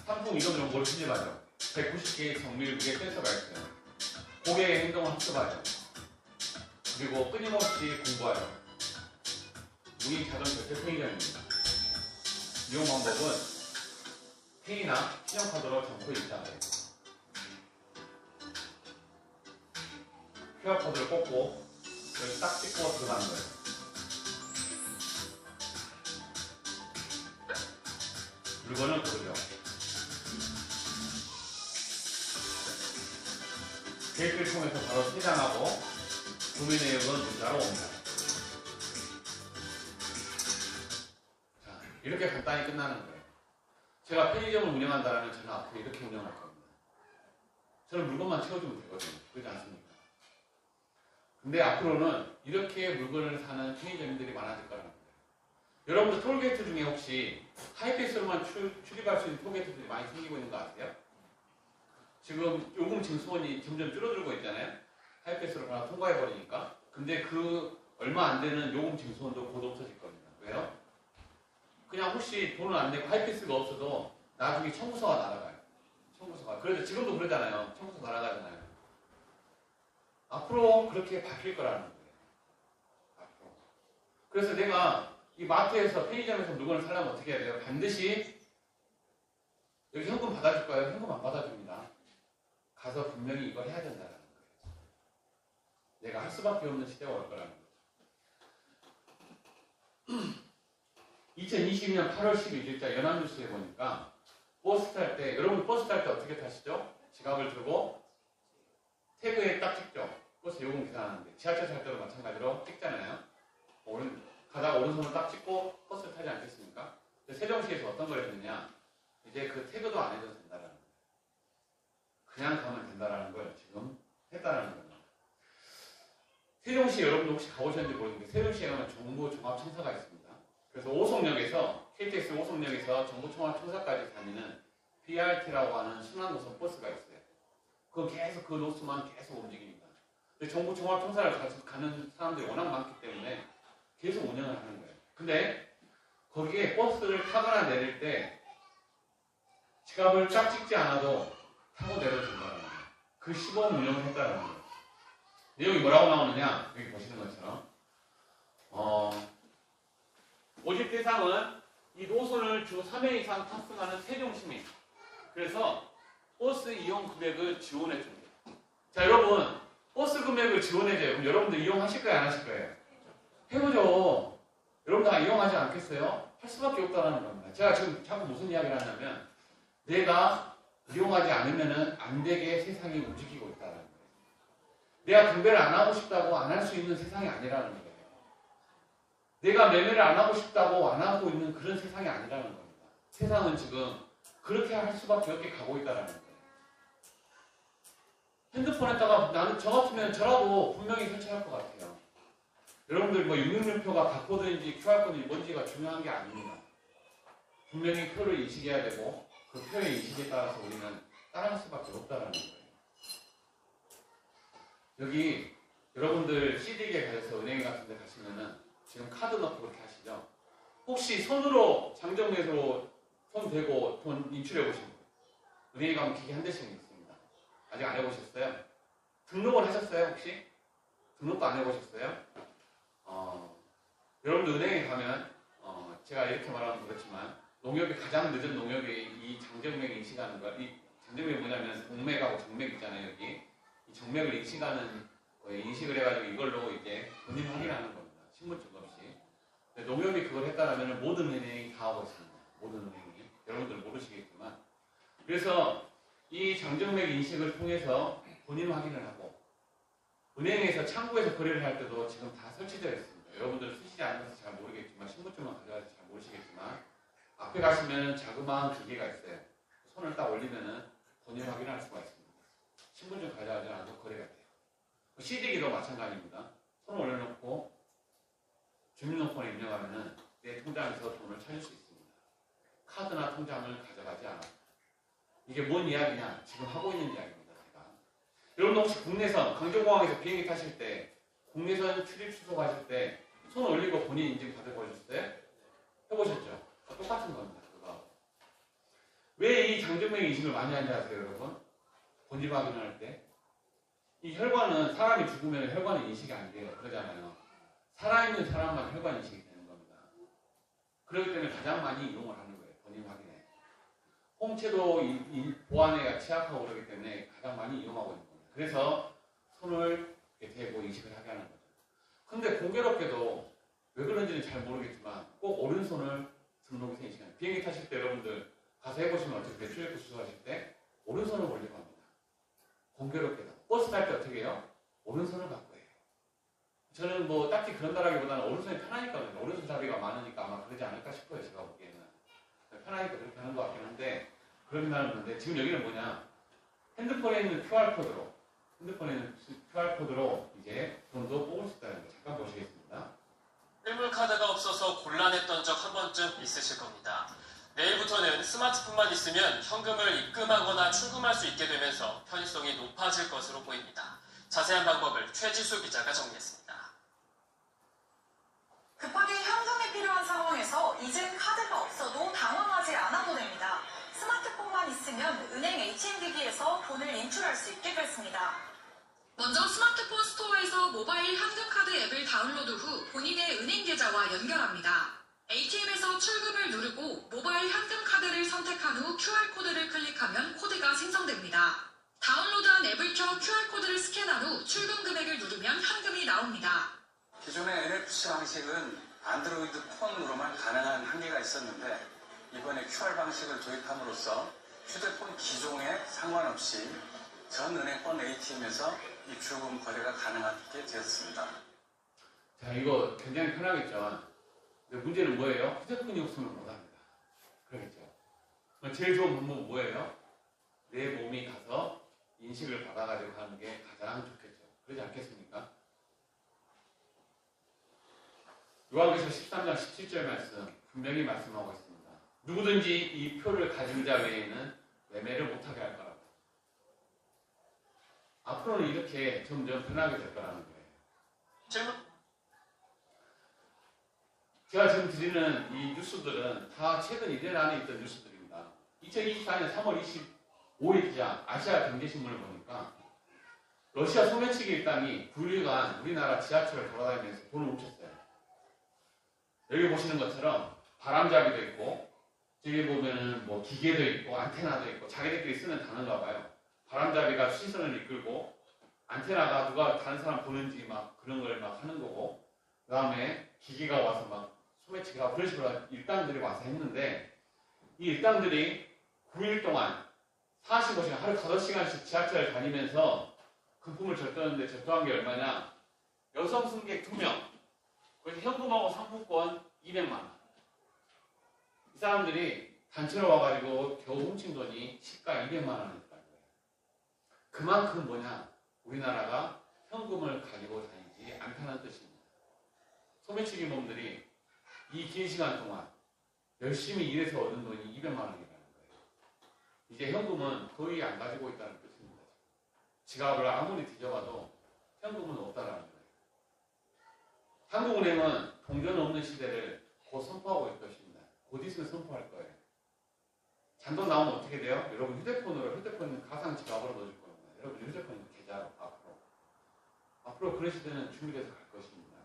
상품 이동으로 뭘 수집하죠? 190개의 정밀 무게 센서가 있어요. 고객의 행동을 학습하죠. 그리고 끊임없이 공부하죠. 무인 자동 결제 편의점입니다. 이용 방법은 페이나 신용카드로 점포 입장해요. QR코드를 꽂고 여기 딱 찍고 들어가는 거예요. 물건을 고르죠. 계획을 통해서 바로 퇴장하고 구매 내역은 문자로 옵니다. 자, 이렇게 간단히 끝나는 거예요. 제가 편의점을 운영한다면 저는 앞으로 이렇게 운영할 겁니다. 저는 물건만 채워주면 되거든요. 그렇지 않습니까? 근데 앞으로는 이렇게 물건을 사는 편의점들이 많아질 거라는 거예요. 여러분들 톨게이트 중에 혹시 하이패스로만 출입할 수 있는 톨게이트들이 많이 생기고 있는 거 아세요? 지금 요금 징수원이 점점 줄어들고 있잖아요. 하이패스로 하나 통과해버리니까. 근데 그 얼마 안 되는 요금 징수원도 곧 없어질 겁니다. 왜요? 그냥 혹시 돈을 안 내고 하이패스가 없어도 나중에 청구서가 날아가요. 청구서가. 그래서 지금도 그러잖아요. 청구서 날아가잖아요. 앞으로 그렇게 바뀔 거라는 거예요. 앞으로. 그래서 내가 이 마트에서 편의점에서 물건을 사려면 어떻게 해야 돼요? 반드시 여기 현금 받아줄까요? 현금 안 받아줍니다. 가서 분명히 이걸 해야 된다는 거예요. 내가 할 수밖에 없는 시대가 올 거라는 거죠. 2022년 8월 12일자 연합뉴스에 보니까 버스 탈 때, 여러분 버스 탈 때 어떻게 타시죠? 지갑을 들고 태그에 딱 찍죠. 버스 요금 계산하는데 지하철 탈 때도 마찬가지로 찍잖아요. 가다가 오른손을 딱 찍고 버스를 타지 않겠습니까? 세종시에서 어떤 걸 했느냐? 이제 그 태그도 안 해도 된다라는 거예요. 그냥 가면 된다라는 걸 지금 했다라는 거예요. 세종시 여러분들 혹시 가보셨는지 모르겠는데 세종시에 가면 정부종합청사가 있습니다. 그래서 오송역에서 KTX 오송역에서 정부종합청사까지 다니는 BRT라고 하는 순환노선 버스가 있어요. 그건 계속 그 노선만 계속 움직입니다. 근데 정부종합청사를 가는 사람들이 워낙 많기 때문에 계속 운영을 하는 거예요. 근데 거기에 버스를 타거나 내릴 때 지갑을 쫙 찍지 않아도 타고 내려도 된다는 거예요. 그 시범 운영을 했다는 거예요. 내용이 뭐라고 나오느냐, 여기 보시는 것처럼 모집 대상은 이 노선을 주 3회 이상 탑승하는 세종시민. 그래서 버스 이용 금액을 지원해 줍니다. 자, 여러분, 버스 금액을 지원해줘요. 그럼 여러분들 이용하실 거예요, 안 하실 거예요? 해보죠. 여러분들 다 이용하지 않겠어요? 할 수밖에 없다는 겁니다. 제가 지금 자꾸 무슨 이야기를 하냐면, 내가 이용하지 않으면 안 되게 세상이 움직이고 있다는 거예요. 내가 분배를 안 하고 싶다고 안 할 수 있는 세상이 아니라는 거예요. 내가 매매를 안 하고 싶다고 안 하고 있는 그런 세상이 아니라는 겁니다. 세상은 지금 그렇게 할 수밖에 없게 가고 있다는 거예요. 핸드폰에다가 나는 저 같으면 저라도 분명히 설치할 것 같아요. 여러분들 뭐 666표가 바코드인지 QR코드인지 뭔지가 중요한 게 아닙니다. 분명히 표를 인식해야 되고 그 표의 인식에 따라서 우리는 따라갈 수밖에 없다는 거예요. 여기 여러분들 CD기에 가셔서 은행 같은 데 가시면은 지금 카드 넣고 그렇게 하시죠? 혹시 손으로 장정매수로 손 대고 돈 인출해 보신 분? 은행에 가면 기계 한 대씩 있습니다. 아직 안 해보셨어요? 등록을 하셨어요 혹시? 등록도 안 해보셨어요? 여러분들 은행에 가면 제가 이렇게 말하면 그렇지만 농협이 가장 늦은 농협이 이 장정맥 인식하는 거, 이 장정맥이 뭐냐면 동맥하고 정맥 있잖아요 여기. 이 정맥을 인식하는 거에 인식을 해가지고 이걸로 이제 본인 확인하는 겁니다. 신분증 없이. 근데 농협이 그걸 했다라면 모든 은행이 다 하고 있습니다. 모든 은행이. 여러분들 모르시겠지만. 그래서 이 장정맥 인식을 통해서 본인 확인을 하고 은행에서 창구에서 거래를 할 때도 지금 다 설치되어 있습니다. 여러분들 쓰시지 않아서 잘 모르겠지만 신분증만 가져가서 잘 모르시겠지만 앞에 가시면 자그마한 기계가 있어요. 손을 딱 올리면은 본인 확인할 수가 있습니다. 신분증 가져가지 않아도 거래가 돼요. CD기도 마찬가지입니다. 손을 올려놓고 주민등록번호 입력하면은 내 통장에서 돈을 찾을 수 있습니다. 카드나 통장을 가져가지 않아도. 이게 뭔 이야기냐? 지금 하고 있는 이야기입니다. 제가. 여러분 혹시 국내선, 강정공항에서 비행기 타실 때 국내선 출입 수속하실 때 손 올리고 본인 인증 받아보셨어요? 해보셨죠? 똑같은 겁니다. 그거. 왜 이 장정맥 인식을 많이 하는지 아세요, 여러분? 본인 확인을 할 때. 이 혈관은 사람이 죽으면 혈관은 인식이 안 돼요. 그러잖아요. 살아있는 사람만 혈관 인식이 되는 겁니다. 그렇기 때문에 가장 많이 이용을 하는 거예요. 본인 확인에. 홍채도 보안에 취약하고 그러기 때문에 가장 많이 이용하고 있는 겁니다. 그래서 손을 이렇게 대고 인식을 하게 하는 거죠. 근데 공교롭게도 왜 그런지는 잘 모르겠지만 꼭 오른손을 등록해서 인식하는 거예요. 비행기 타실 때 여러분들 가서 해보시면 어떻게 출입국 수속하실 때 오른손을 올리고 합니다. 공교롭게도. 버스 탈 때 어떻게 해요? 오른손을 갖고 해요. 저는 뭐 딱히 그런다라기보다는 오른손이 편하니까 그래요. 오른손 자리가 많으니까 아마 그러지 않을까 싶어요. 제가 보기에는. 편하니까 그렇게 하는 것 같긴 한데 그런 말은 없는데 지금 여기는 뭐냐? 핸드폰에 있는 QR코드로 이제 돈도 뽑을 수 있다는 거 잠깐 보시겠습니다. 실물카드가 없어서 곤란했던 적 한 번쯤 있으실 겁니다. 내일부터는 스마트폰만 있으면 현금을 입금하거나 출금할 수 있게 되면서 편의성이 높아질 것으로 보입니다. 자세한 방법을 최지수 기자가 정리했습니다. 급하게 현금이 필요한 상황에서 이젠 카드가 없어도 당황하지 않아도 됩니다. 스마트폰만 있으면 은행 ATM기기에서 돈을 인출할 수 있게 됐습니다. 먼저 스마트폰 스토어에서 모바일 현금카드 앱을 다운로드 후 본인의 은행 계좌와 연결합니다. ATM에서 출금을 누르고 모바일 현금카드를 선택한 후 QR코드를 클릭하면 코드가 생성됩니다. 다운로드한 앱을 켜 QR코드를 스캔한 후 출금 금액을 누르면 현금이 나옵니다. 기존의 NFC 방식은 안드로이드 폰으로만 가능한 한계가 있었는데 이번에 QR 방식을 도입함으로써 휴대폰 기종에 상관없이 전 은행권 ATM에서 입출금 거래가 가능하게 되었습니다. 자, 이거 굉장히 편하겠죠. 근데 문제는 뭐예요? 휴대폰이 없으면 못합니다. 그러겠죠. 제일 좋은 방법은 뭐예요? 내 몸이 가서 인식을 받아가지고 하는 게 가장 좋겠죠. 그러지 않겠습니까? 요한계시록 13장 17절 말씀 분명히 말씀하고 있습니다. 누구든지 이 표를 가진 자 외에는 매매를 못하게 할 거라고. 앞으로는 이렇게 점점 변하게 될 거라는 거예요. 질문? 제가 지금 드리는 이 뉴스들은 다 최근 1년 안에 있던 뉴스들입니다. 2024년 3월 25일 기자 아시아 경제신문을 보니까 러시아 소매치기 일당이 9일간 우리나라 지하철을 돌아다니면서 돈을 훔쳤어요. 여기 보시는 것처럼 바람잡이도 있고 저기 보면은 뭐 기계도 있고 안테나도 있고 자기들끼리 쓰는 단어인가 봐요. 바람잡이가 시선을 이끌고 안테나가 누가 다른 사람 보는지 막 그런 걸 막 하는 거고 그 다음에 기계가 와서 막 소매치기가 그런 식으로 일당들이 와서 했는데 이 일당들이 9일 동안 45시간 하루 5시간씩 지하철을 다니면서 금품을 절도했는데 절도한 게 얼마냐? 여성 승객 2명 그래서 현금하고 상품권 200만 원. 이 사람들이 단체로 와가지고 겨우 훔친 돈이 시가 200만 원이었다는 거예요. 그만큼 뭐냐? 우리나라가 현금을 가지고 다니지 않다는 뜻입니다. 소매치기 놈들이 이 긴 시간 동안 열심히 일해서 얻은 돈이 200만 원이라는 거예요. 이제 현금은 거의 안 가지고 있다는 뜻입니다. 지갑을 아무리 뒤져봐도 현금은 없다라는 거예요. 한국은행은 동전 없는 시대를 곧 선포하고 있을 것입니다. 곧 있으면 선포할 거예요. 잔돈 나오면 어떻게 돼요? 여러분 휴대폰은 가상 지갑으로 넣어줄 겁니다. 여러분 휴대폰 계좌로 앞으로 그런 시대는 준비돼서 갈 것입니다.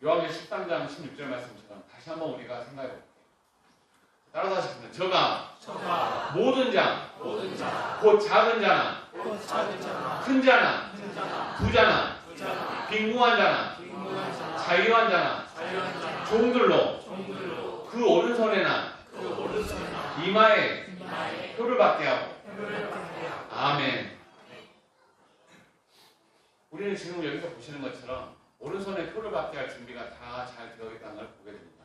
요한계시록 13장 16절 말씀처럼 다시 한번 우리가 생각해 볼게요. 따라서 하시면 저가 모든 자, 곧 작은 자나 큰 자나 부자나 빈궁한 자나 자유한 자나 종들로 그 오른손에나 이마에 표를 받게 하고 아멘. 우리는 지금 여기서 보시는 것처럼 오른손에 표를 받게 할 준비가 다 잘 되어 있다는 걸 보게 됩니다.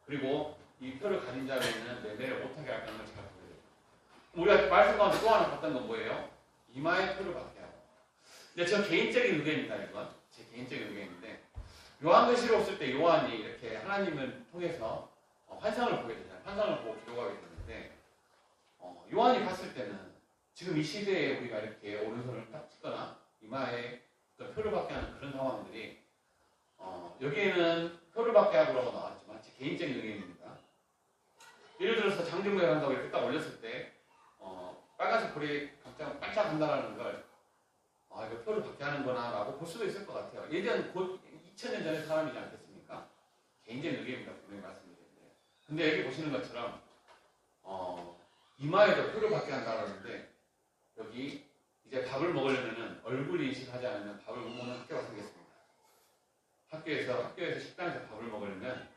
그리고 이 표를 가진 자에는 매매를 못하게 할 걸 잘 보게 됩니다. 우리가 말씀 가운데 또 하나 봤던 건 뭐예요? 이마에 표를 받게 하고. 근데 저 개인적인 의견입니다. 이건 제 개인적인 의견인데 요한계시록 쓸 때 요한이 이렇게 하나님을 통해서 환상을 보게 되잖아요. 환상을 보고 기록하게 되는데 요한이 봤을 때는 지금 이 시대에 우리가 이렇게 오른손을 딱 찍거나 이마에 표를 받게 하는 그런 상황들이 여기에는 표를 받게 하고라고 나왔지만 제 개인적인 의견입니다. 예를 들어서 장정배 한다고 이렇게 딱 올렸을 때 빨간색 불이 갑자기 반짝한다라는 걸 이거 표를 받게 하는구나 라고 볼 수도 있을 것 같아요. 예전 곧 2000년 전의 사람이지 않겠습니까? 개인적인 의견입니다. 분명히 말씀드리는데 근데 여기 보시는 것처럼 이마에도 표를 받게 한다라는데 여기 이제 밥을 먹으려면 얼굴 인식하지 않으면 밥을 못 먹는 학교가 생겼습니다. 학교에서 식당에서 밥을 먹으려면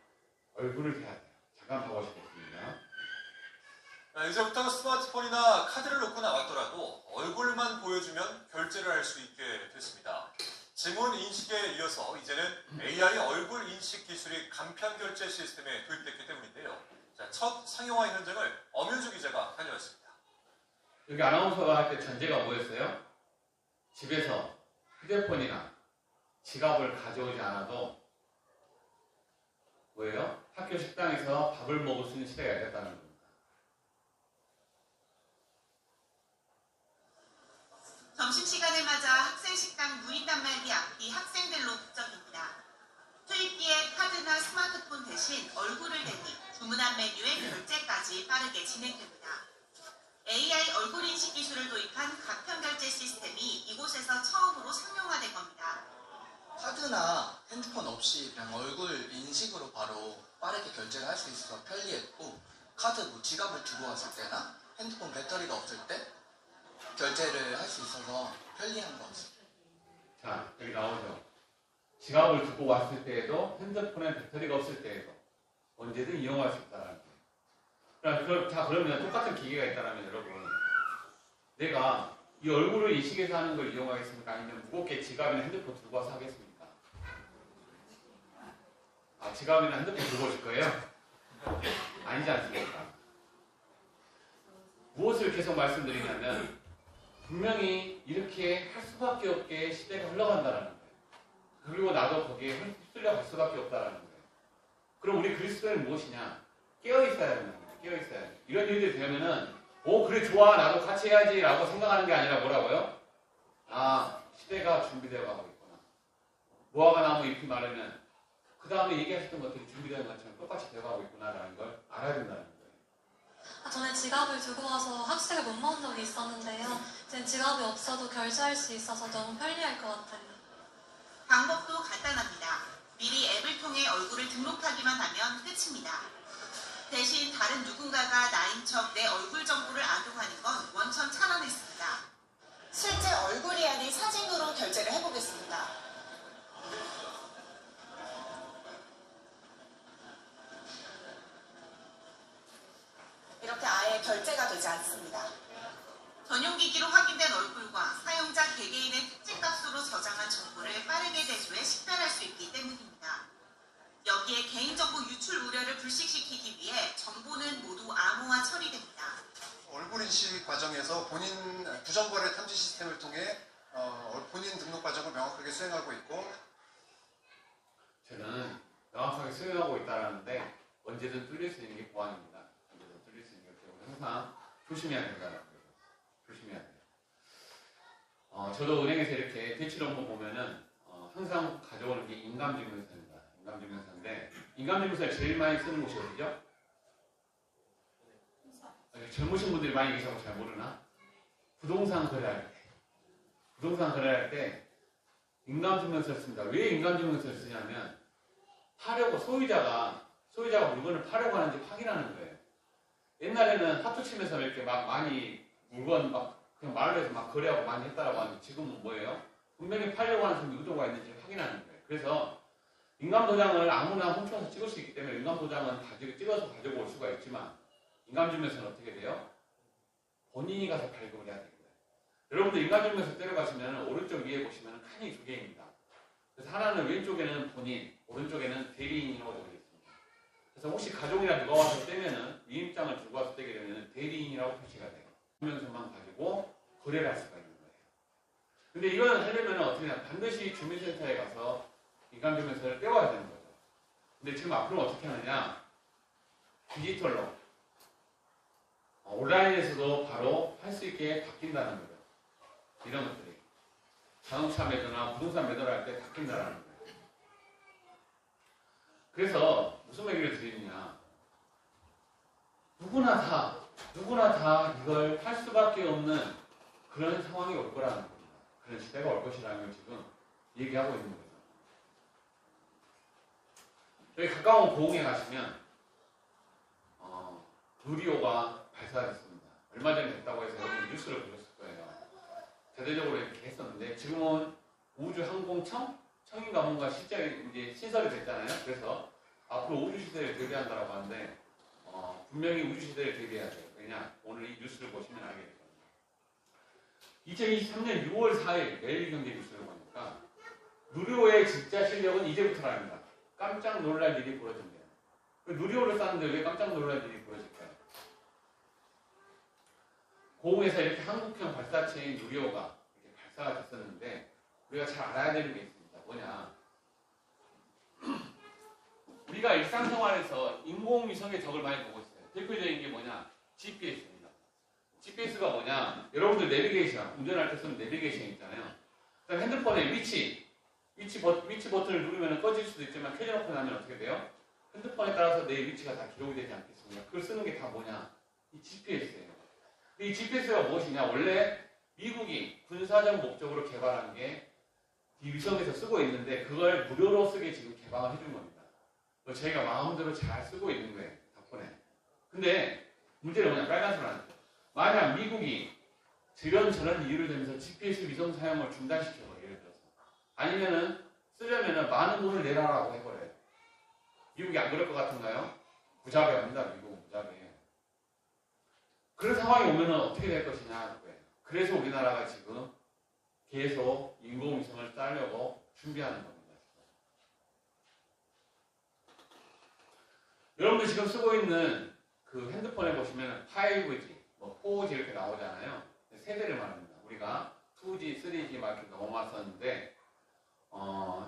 얼굴을 대야 돼요. 잠깐 봐보시겠습니다. 이제부터 스마트폰이나 카드를 놓고 나왔더라도 얼굴만 보여주면 결제를 할 수 있게 됐습니다. 지문 인식에 이어서 이제는 AI 얼굴 인식 기술이 간편 결제 시스템에 도입됐기 때문인데요. 자, 첫 상용화 현장을 엄윤주 기자가 다녀왔습니다. 여기 아나운서가 할 때 전제가 뭐였어요? 집에서 휴대폰이나 지갑을 가져오지 않아도 뭐예요? 학교 식당에서 밥을 먹을 수 있는 시대가 됐다는 겁니다. 점심시간을 맞아 학생 식당 무인 단말기 앞이 학생들로 북적입니다. 투입기에 카드나 스마트폰 대신 얼굴을 대니 주문한 메뉴의 결제까지 빠르게 진행됩니다. AI 얼굴 인식 기술을 도입한 간편 결제 시스템이 이곳에서 처음으로 상용화된 겁니다. 카드나 핸드폰 없이 그냥 얼굴 인식으로 바로 빠르게 결제를 할 수 있어서 편리했고 카드 지갑을 두고 왔을 때나 핸드폰 배터리가 없을 때 결제를 할 수 있어서 편리한 것 같습니다. 자, 여기 나오죠. 지갑을 두고 왔을 때에도 핸드폰에 배터리가 없을 때에도 언제든 이용할 수 있다는 거예요. 그러면 똑같은 기계가 있다면 여러분 내가 이 얼굴을 인식해서 하는 걸 이용하겠습니까? 아니면 무겁게 지갑이나 핸드폰 들고 와서 하겠습니까? 지갑이나 핸드폰 들고 오실 거예요? 아니지 않습니까? 무엇을 계속 말씀드리냐면 분명히 이렇게 할 수밖에 없게 시대가 흘러간다는 거예요. 그리고 나도 거기에 휩쓸려 갈 수밖에 없다는 거예요. 그럼 우리 그리스도인은 무엇이냐? 깨어있어야 된다. 깨어있어야 돼. 이런 일들이 되면은 그래 좋아 나도 같이 해야지 라고 생각하는 게 아니라 뭐라고요? 아 시대가 준비되어 가고 있구나. 무화과 나무 잎이 마르면 그 다음에 얘기하셨던 것들이 준비되는 것처럼 똑같이 되어가고 있구나라는 걸 알아야 된다는 거예요. 전에 지갑을 두고 와서 학생을 못 먹은 적이 있었는데요. 이제 지갑이 없어도 결제할 수 있어서 너무 편리할 것 같아요. 방법도 간단합니다. 미리 앱을 통해 얼굴을 등록하기만 하면 끝입니다. 대신 다른 누군가가 나인 척 내 얼굴 정보를 악용하는 건 원천 차단했습니다. 실제 얼굴이 아닌 사진으로 결제를 해보겠습니다. 이렇게 아예 결제가 되지 않습니다. 전용기기로 확인된 얼굴과 사용자 개개인의 특징값으로 저장한 정보를 빠르게 대조해 식별할 수 있기 때문입니다. 여기에 개인정보 유출 우려를 불식시키기 위해 정보는 모두 암호화 처리됩니다. 얼굴 인식 과정에서 본인 부정거래 탐지 시스템을 통해 본인 등록 과정을 명확하게 수행하고 있고 저는 명확하게 수행하고 있다는데 언제든 뚫릴 수 있는 게 보안입니다. 언제든 뚫릴 수 있는 게 때문에 항상 조심해야 된다는 거예요. 조심해야 돼요. 저도 은행에서 이렇게 대출 업무 보면은 항상 가져오는 게 인감증명서입니다. 인감증명서인데 인감증명서를 제일 많이 쓰는 곳이 어디죠? 젊으신 분들이 많이 계셔서 잘 모르나? 부동산 거래할 때. 부동산 거래할 때 인감증명서를 씁니다. 왜 인감증명서를 쓰냐면 파려고 소유자가 물건을 파려고 하는지 확인하는 거예요. 옛날에는 하투 치면서 이렇게 막 많이 물건 막 그냥 말로 해서 막 거래하고 많이 했다라고 하는데 지금은 뭐예요? 분명히 팔려고 하는 사람이 의도가 있는지 확인하는 거예요. 그래서 인감도장을 아무나 훔쳐서 찍을 수 있기 때문에 인감도장은 찍어서 가지고 올 수가 있지만 인감증명서는 어떻게 돼요? 본인이 가서 발급을 해야 됩니다. 여러분들 인감증명서 때려가시면 오른쪽 위에 보시면 칸이 두 개입니다. 그래서 하나는 왼쪽에는 본인, 오른쪽에는 대리인이라고 되어 있습니다. 그래서 혹시 가족이나 누가 와서 떼면은 위임장을 들고 와서 떼게 되면 대리인이라고 표시가 돼요. 증명서만 가지고 거래를 할 수가 있는 거예요. 근데 이걸 하려면 어떻게 하냐? 반드시 주민센터에 가서 인감증명서를 떼와야 되는 거죠. 근데 지금 앞으로 어떻게 하느냐? 디지털로 온라인에서도 바로 할 수 있게 바뀐다는 거죠. 이런 것들이 자동차 매도나 부동산 매도를 할 때 바뀐다는 거예요. 그래서 무슨 얘기를 드리느냐? 누구나 다 이걸 할 수밖에 없는 그런 상황이 올 거라는 겁니다. 그런 시대가 올 것이라는 걸 지금 얘기하고 있는 거죠. 여기 가까운 고흥에 가시면 누리호가 발사됐습니다. 얼마 전에 됐다고 해서 여러분 뉴스를 보셨을 거예요. 대대적으로 이렇게 했었는데 지금은 우주항공청인가 뭔가 실제 이제 신설이 됐잖아요. 그래서 앞으로 우주시대를 대비한다라고 하는데 분명히 우주시대를 대비해야 돼요. 왜냐? 오늘 이 뉴스를 보시면 알게 될 겁니다. 2023년 6월 4일 매일경제 뉴스를 보니까 누리호의 진짜 실력은 이제부터랍니다. 깜짝 놀랄 일이 벌어진대요. 누리호를 쐈는데 왜 깜짝 놀랄 일이 벌어질까요? 고흥에서 이렇게 한국형 발사체인 누리호가 이렇게 발사가 됐었는데 우리가 잘 알아야 되는 게 있습니다. 뭐냐? 우리가 일상생활에서 인공위성의 적을 많이 보고 있어요. 대표적인 게 뭐냐? GPS입니다. GPS가 뭐냐? 여러분들 내비게이션, 운전할 때 쓰는 내비게이션 있잖아요. 그다음 핸드폰에 위치 버튼을 누르면 꺼질 수도 있지만 켜져놓고 나면 어떻게 돼요? 핸드폰에 따라서 내 위치가 다 기록이 되지 않겠습니까? 그걸 쓰는 게 다 뭐냐? 이 GPS예요. 이 GPS가 무엇이냐? 원래 미국이 군사적 목적으로 개발한 게 이 위성에서 쓰고 있는데 그걸 무료로 쓰게 지금 개방을 해준 겁니다. 저희가 마음대로 잘 쓰고 있는 거예요. 덕분에. 근데 문제는 뭐냐? 빨간색은 만약 미국이 저런 이유를 들면서 GPS 위성 사용을 중단시켜버려. 예를 들어서. 아니면은 쓰려면은 많은 돈을 내라라고 해버려요. 미국이 안 그럴 것 같은가요? 무자비합니다. 미국은 무자비해요. 그런 상황이 오면은 어떻게 될 것이냐. 그래서 우리나라가 지금 계속 인공위성을 쌓으려고 준비하는 겁니다. 여러분들 지금 쓰고 있는 그 핸드폰에 보시면 5G, 뭐 4G 이렇게 나오잖아요. 세대를 말합니다. 우리가 2G, 3G 막 이렇게 넘어왔었는데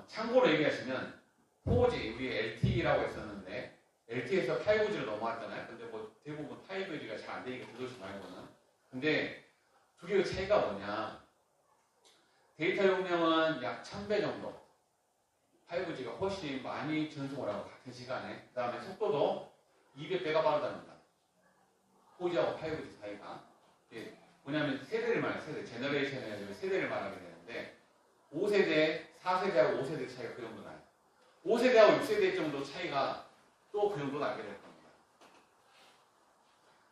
참고로 얘기하시면 4G, 우리 LTE라고 했었는데 LTE에서 5G로 넘어왔잖아요. 근데 뭐 대부분 5G가 잘 안 되니까 그것이 말고는. 근데 두 개의 차이가 뭐냐? 데이터 용량은 약 1000배 정도. 5G가 훨씬 많이 전송을 하고 같은 시간에. 그 다음에 속도도 200배가 빠르답니다. 4G하고 5G 사이가. 예, 뭐냐면 세대를 말해요. 제너레이션에 세대를 말하게 되는데 5세대, 4세대하고 5세대 차이가 그 정도 나요. 5세대하고 6세대 정도 차이가 또 그 정도 나게 될 겁니다.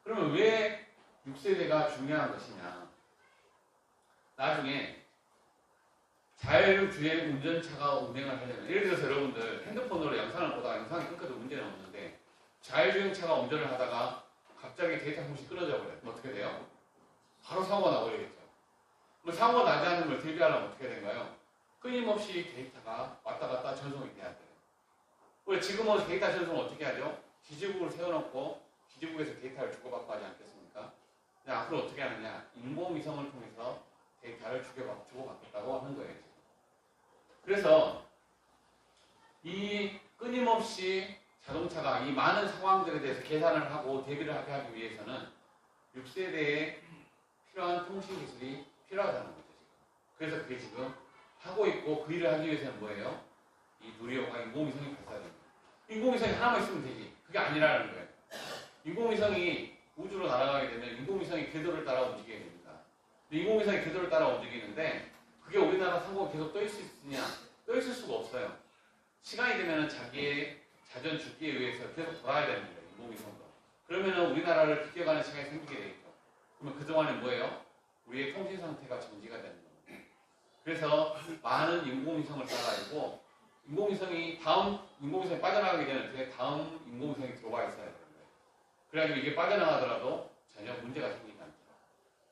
그러면 왜 6세대가 중요한 것이냐? 나중에 자율주행 운전차가 운행을 하려면, 예를 들어서 여러분들 핸드폰으로 영상을 보다가 영상이 끊겨도 문제는 없는데 자율주행차가 운전을 하다가 갑자기 데이터 통신이 끊어져 버려요. 그럼 어떻게 돼요? 바로 사고가 나버리겠죠. 그럼 사고가 나지 않는 걸 대비하려면 어떻게 된가요? 끊임없이 데이터가 왔다 갔다 전송이 돼야 돼요. 우리 지금은 데이터 전송을 어떻게 하죠? 기지국을 세워놓고 기지국에서 데이터를 주고받고 하지 않겠습니까? 근데 앞으로 어떻게 하느냐? 인공위성을 통해서 데이터를 주고받겠다고 하는 거예요. 지금. 그래서 이 끊임없이 자동차가 이 많은 상황들에 대해서 계산을 하고 대비를 하게 하기 위해서는 6세대에 필요한 통신 기술이 필요하다는 거죠. 지금. 그래서 그게 지금 하고 있고, 그 일을 하기 위해서는 뭐예요? 이 누리호가 인공위성이 발사됩니다. 인공위성이 하나만 있으면 되지. 그게 아니라는 거예요. 인공위성이 우주로 날아가게 되면 인공위성이 궤도를 따라 움직이게 됩니다. 인공위성이 궤도를 따라 움직이는데 그게 우리나라 상공에 계속 떠 있을 수 있느냐? 떠 있을 수가 없어요. 시간이 되면 자기의 자전 주기에 의해서 계속 돌아야 되는 거예요. 인공위성도. 그러면 우리나라를 비껴가는 시간이 생기게 되겠죠. 그러면 그동안에 뭐예요? 우리의 통신 상태가 정지가 되는 겁니다. 그래서 많은 인공위성을 쏴가지고 인공위성이 빠져나가게 되는 뒤에 다음 인공위성이 들어와 있어야 되는 거예요. 그래가지고 이게 빠져나가더라도 전혀 문제가 생기지 않죠.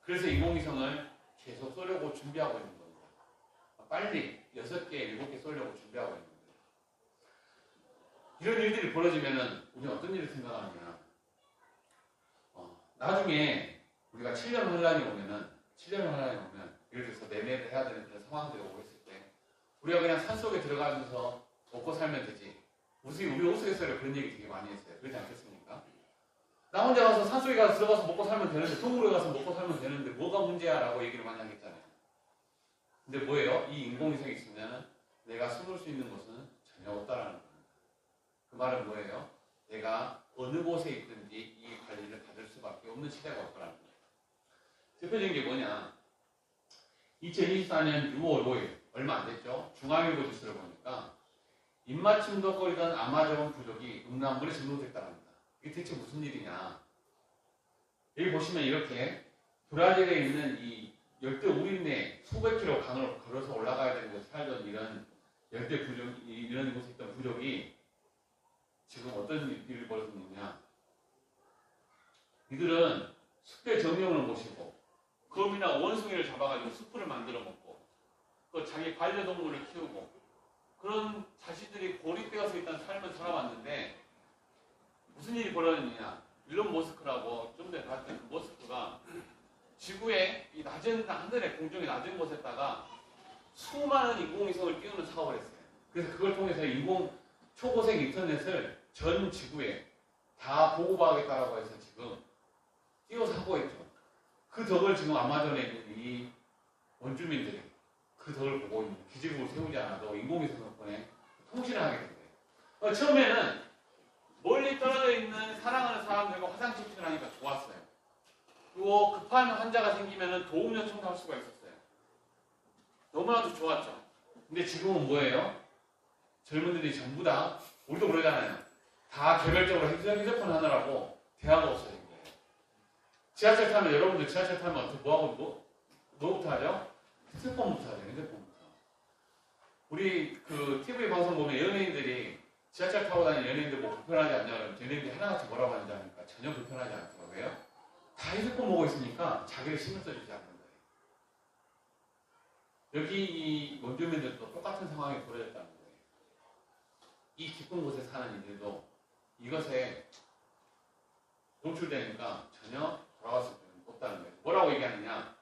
그래서 인공위성을 계속 쏘려고 준비하고 있는 겁니다. 빨리 6개, 7개 쏘려고 준비하고 있는 거예요. 이런 일들이 벌어지면은 우리는 어떤 일을 생각하느냐? 나중에 우리가 7년 혼란이 오면 예를 들어서 매매를 해야 되는 그런 상황들이 오고 있을 때 우리가 그냥 산속에 들어가면서 먹고 살면 되지. 우리 우스갯소리로 그런 얘기 되게 많이 했어요. 그러지 않겠습니까? 나 혼자 가서 산속에 가서 들어가서 먹고 살면 되는데, 동물에 가서 먹고 살면 되는데 뭐가 문제야? 라고 얘기를 많이 하겠잖아요. 근데 뭐예요? 이 인공위성이 있으면 내가 숨을 수 있는 곳은 전혀 없다라는 겁니다. 그 말은 뭐예요? 내가 어느 곳에 있든지 이 관리를 받을 수밖에 없는 시대가 없다라는 거예요. 대표적인 게 뭐냐? 2024년 6월 5일, 얼마 안 됐죠? 중앙일보 뉴스를 보니까 입맞춤도 꺼리던 아마존 부족이 음란물에 중독됐다고 합니다. 이게 대체 무슨 일이냐? 여기 보시면 이렇게 브라질에 있는 이 열대 우림내 수백 킬로 강을 걸어서 올라가야 되는 곳에 살던 이런 열대 부족, 이런 곳에 있던 부족이 지금 어떤 일을 벌였느냐? 이들은 숲의 정령을 모시고 거미나 원숭이를 잡아가지고 숯불을 만들어 먹고 또 자기 반려동물을 키우고 그런 자신들이 고립되어서 일단 삶을 살아왔는데 무슨 일이 벌어졌느냐? 일론 머스크라고 좀 전에 봤던 그 머스크가 지구의 이 낮은 하늘의 공중의 낮은 곳에다가 수많은 인공위성을 띄우는 사업을 했어요. 그래서 그걸 통해서 초고속 인터넷을 전 지구에 다 보고받겠다라고 해서 지금 띄워서 하고 있죠. 그 덕을 지금 아마존에 있는 이 원주민들이 그 덕을 보고 있는 기지국을 세우지 않아도 인공위성 덕분에 통신을 하게 된 거예요. 처음에는 멀리 떨어져 있는 사랑하는 사람들과 화상 채팅을 하니까 좋았어요. 그리고 급한 환자가 생기면 도움 요청도 할 수가 있었어요. 너무나도 좋았죠. 근데 지금은 뭐예요? 젊은들이 전부 다, 우리도 그러잖아요. 다 개별적으로 휴대폰 하느라고 대화가 없어진 거예요. 지하철 타면, 여러분들 지하철 타면 어떻게 뭐부터 하죠? 휴대폰부터 하죠. 휴대폰부터. 우리 그 TV 방송 보면 연예인들이 지하철 타고 다니는 연예인들 뭐 불편하지 않냐 그러면 연예인들이 하나같이 뭐라고 하는지 아니까 전혀 불편하지 않더라고요. 다 휴대폰 보고 있으니까 자기를 신경 써주지 않는 거예요. 여기 이 원주민들도 똑같은 상황이 벌어졌다는 거예요. 이 깊은 곳에 사는 이들도 이것에 노출되니까 전혀 돌아갈 수 없다는 거예요. 뭐라고 얘기하느냐?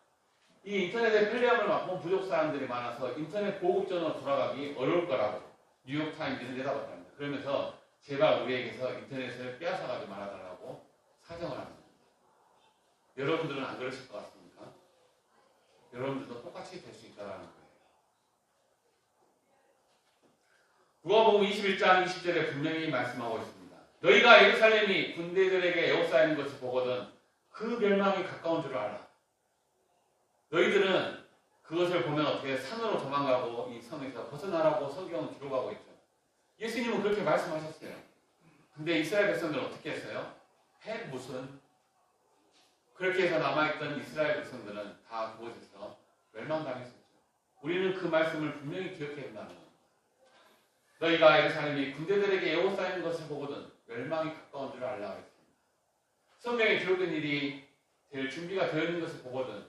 이 인터넷의 편리함을 맛본 부족 사람들이 많아서 인터넷 보급전으로 돌아가기 어려울 거라고 뉴욕타임즈는 내다봤답니다. 그러면서 제발 우리에게서 인터넷을 빼앗아가지 말아달라고 사정을 합니다. 여러분들은 안 그러실 것 같습니까? 여러분들도 똑같이 될 수 있다는 거예요. 누가복음 21장 20절에 분명히 말씀하고 있습니다. 너희가 예루살렘이 군대들에게 에워싸이는 것을 보거든 그 멸망이 가까운 줄 알아. 너희들은 그것을 보면 어떻게 산으로 도망가고 이 성에서 벗어나라고 성경은 기록하고 있죠. 예수님은 그렇게 말씀하셨어요. 근데 이스라엘 백성들은 어떻게 했어요? 무슨 그렇게 해서 남아있던 이스라엘 백성들은 다 그곳에서 멸망당했었죠. 우리는 그 말씀을 분명히 기억해야 된다는 겁니다. 너희가 예루살렘이 군대들에게 에워싸이는 것을 보거든 멸망이 가까운 줄 알라 했습니다. 성경에 기록된 일이 될 준비가 되어 있는 것을 보거든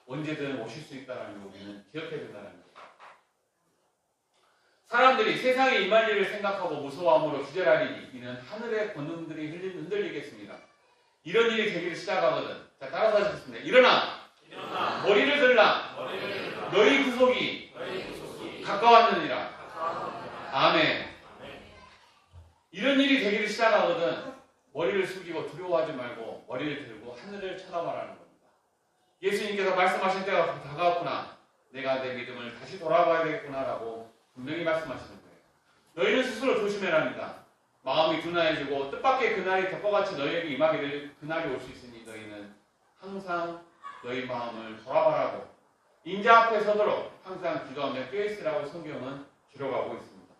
언제든 오실 수 있다는 걸 우리는 기억해야 된다는 거예요. 사람들이 세상에 임할 일을 생각하고 무서워함으로 기절하리니 이는 하늘의 권능들이 흔들리겠습니다. 이런 일이 되기를 시작하거든. 자, 따라서 하시겠습니다. 일어나. 머리를 들라. 너희 구속이 가까웠느니라. 아멘. 이런 일이 되기를 시작하거든 머리를 숙이고 두려워하지 말고 머리를 들고 하늘을 쳐다보라는 겁니다. 예수님께서 말씀하실 때가 다가왔구나. 내가 내 믿음을 다시 돌아가야 되겠구나라고 분명히 말씀하시는 거예요. 너희는 스스로 조심해랍니다. 마음이 둔화해지고 뜻밖의 그날이 덮어같이 너희에게 임하기를 그날이 올 수 있으니 너희는 항상 너희 마음을 돌아보라고 인자 앞에 서도록 항상 기도하며 껴있으라고 성경은 기록하고 있습니다.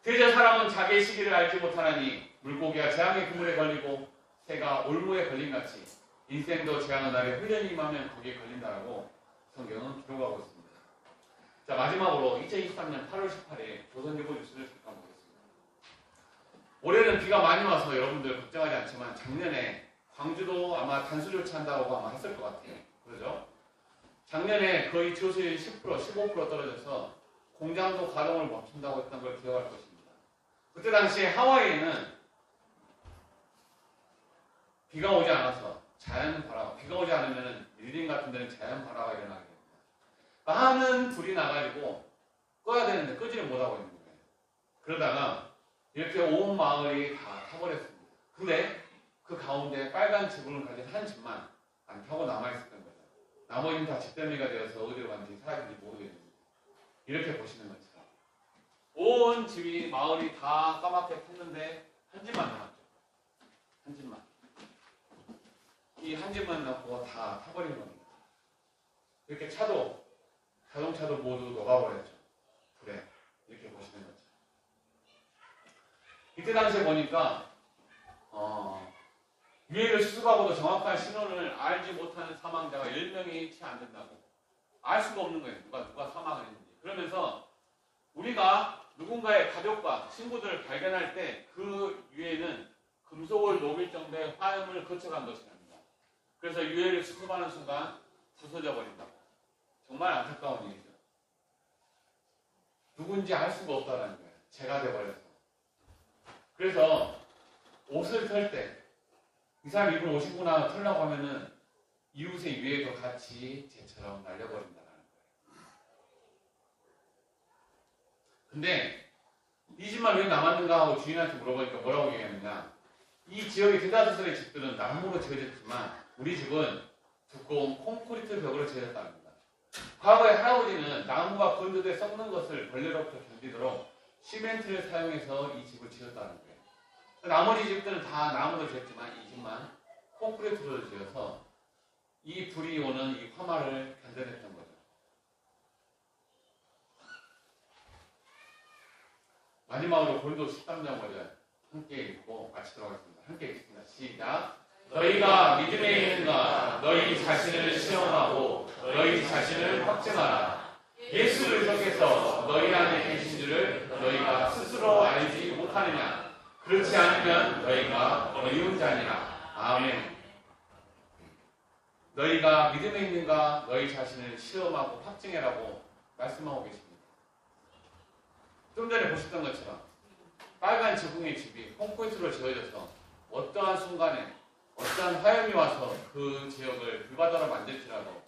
대저 사람은 자기의 시기를 알지 못하나니 물고기가 재앙의 그물에 걸리고 새가 올무에 걸림같이 인생도 재앙의 날에 훈련이 임하면 거기에 걸린다라고 성경은 기록하고 있습니다. 자, 마지막으로 2023년 8월 18일 조선일보 뉴스를 잠깐 보겠습니다. 올해는 비가 많이 와서 여러분들 걱정하지 않지만 작년에 광주도 아마 단수 조치한다고 아마 했을 것 같아요. 그러죠? 작년에 거의 조수율 10%, 15% 떨어져서 공장도 가동을 멈춘다고 했던 걸 기억할 것입니다. 그때 당시에 하와이에는 비가 오지 않아서 자연 발화, 비가 오지 않으면 밀림 같은 데는 자연 발화가 일어나게 됩니다. 많은 불이 나가지고 꺼야 되는데 끄지를 못하고 있는 거예요. 그러다가 이렇게 온 마을이 다 타버렸습니다. 근데 그 가운데 빨간 지붕을 가진 한 집만 안 타고 남아있었던 거죠. 나머지는 다 집더미가 되어서 어디로 간지 사라진지 모르겠습니다. 이렇게 보시는 것처럼 온 집이 마을이 다 까맣게 탔는데 한 집만 남았죠. 한 집만. 이 한 집만 남고 다 타버린 겁니다. 이렇게 차도 자동차도 모두 녹아버렸죠. 불에. 이렇게 보시는 거죠. 이때 당시에 보니까 유해를 수습하고도 정확한 신원을 알지 못하는 사망자가 10명이 채 안 된다고. 알 수가 없는 거예요. 누가 사망을 했는지. 그러면서 우리가 누군가의 가족과 친구들을 발견할 때 그 유해는 금속을 녹일 정도의 화염을 거쳐간 것이랍니다. 그래서 유해를 수습하는 순간 부서져 버린다고. 정말 안타까운 일이죠. 누군지 알 수가 없다는 거예요. 죄가 돼버려서. 그래서 옷을 털 때 이 사람 입은 옷이구나 털라고 하면은 이웃의 유해도 같이 죄처럼 날려버린다는 거예요. 근데 이 집만 왜 남았는가 하고 주인한테 물어보니까 뭐라고 얘기하느냐. 이 지역의 대다수의 집들은 나무로 지어졌지만 우리 집은 두꺼운 콘크리트 벽으로 지어졌답니다. 과거에 할아버지는 나무가 건조돼 썩는 것을 벌레로부터 견디도록 시멘트를 사용해서 이 집을 지었다는 거예요. 나머지 집들은 다 나무로 지었지만 이 집만 콘크리트로 지어서 이 불이 오는 이 화마를 견뎌냈던 거죠. 마지막으로 고린도 13장 5절 함께 읽고 마치도록 하겠습니다. 함께 읽겠습니다. 시작. 너희가 믿음에 있는가 너희 자신을 시험하고 너희 자신을 확증하라. 예수 그리스도께서 너희 안에 계신 줄을 너희가 스스로 알지 못하느냐. 그렇지 않으면 너희가 어리운 자니라. 아멘. 너희가 믿음에 있는가 너희 자신을 시험하고 확증해라고 말씀하고 계십니다. 좀 전에 보셨던 것처럼 빨간 지붕의 집이 콘크리트로 지어져서 어떠한 순간에 어떠한 화염이 와서 그 지역을 불바다로 만들지라도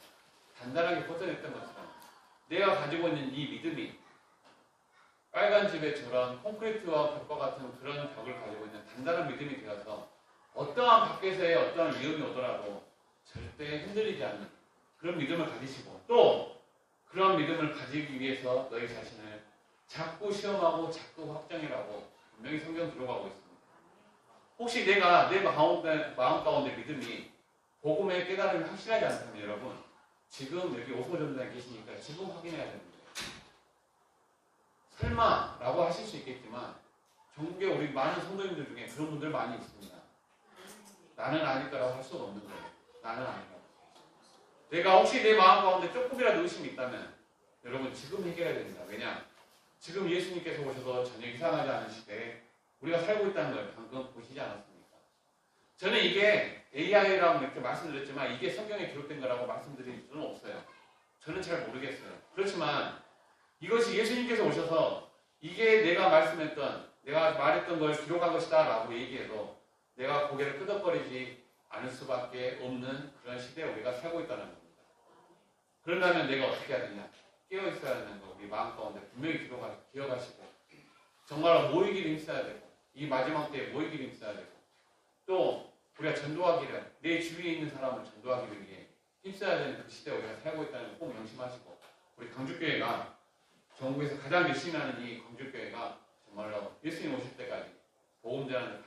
단단하게 버텨냈던 것처럼 내가 가지고 있는 이 믿음이 빨간 집의 저런 콘크리트와 벽과 같은 그런 벽을 가지고 있는 단단한 믿음이 되어서 어떠한 밖에서의 어떠한 위험이 오더라도 절대 흔들리지 않는 그런 믿음을 가지시고 또 그런 믿음을 가지기 위해서 너희 자신을 자꾸 시험하고 자꾸 확정이라고 분명히 성경 들어가고 있습니다. 혹시 내가 내 마음 가운데 믿음이 복음의 깨달음이 확실하지 않다면 여러분 지금 여기 오소전단에 계시니까 지금 확인해야 됩니다. 설마 라고 하실 수 있겠지만 전국에 우리 많은 성도님들 중에 그런 분들 많이 있습니다. 나는 아닐 거라고 할 수가 없는 거예요. 나는 아닐 거라고. 내가 혹시 내 마음 가운데 조금이라도 의심이 있다면 여러분 지금 해결해야 됩니다. 왜냐? 지금 예수님께서 오셔서 전혀 이상하지 않은 시대에 우리가 살고 있다는 걸 방금 보시지 않았습니까? 저는 이게 AI라고 이렇게 말씀드렸지만 이게 성경에 기록된 거라고 말씀드릴 수는 없어요. 저는 잘 모르겠어요. 그렇지만 이것이 예수님께서 오셔서 이게 내가 말씀했던 내가 말했던 걸 기록한 것이다 라고 얘기해도 내가 고개를 끄덕거리지 않을 수밖에 없는 그런 시대에 우리가 살고 있다는 겁니다. 그런다면 내가 어떻게 해야 되냐? 깨어 있어야 하는 거 우리 마음 가운데 분명히 기억하시고 정말 모이기를 힘써야 되고 이 마지막 때에 모이기를 힘써야 되고 또 우리가 전도하기를 내 주위에 있는 사람을 전도하기를 위해 힘써야 되는 그 시대에 우리가 살고 있다는 걸 꼭 명심하시고 우리 광주교회가 전국에서 가장 열심히 하는 이 광주교회가 정말로 예수님 오실 때까지 복음 전하는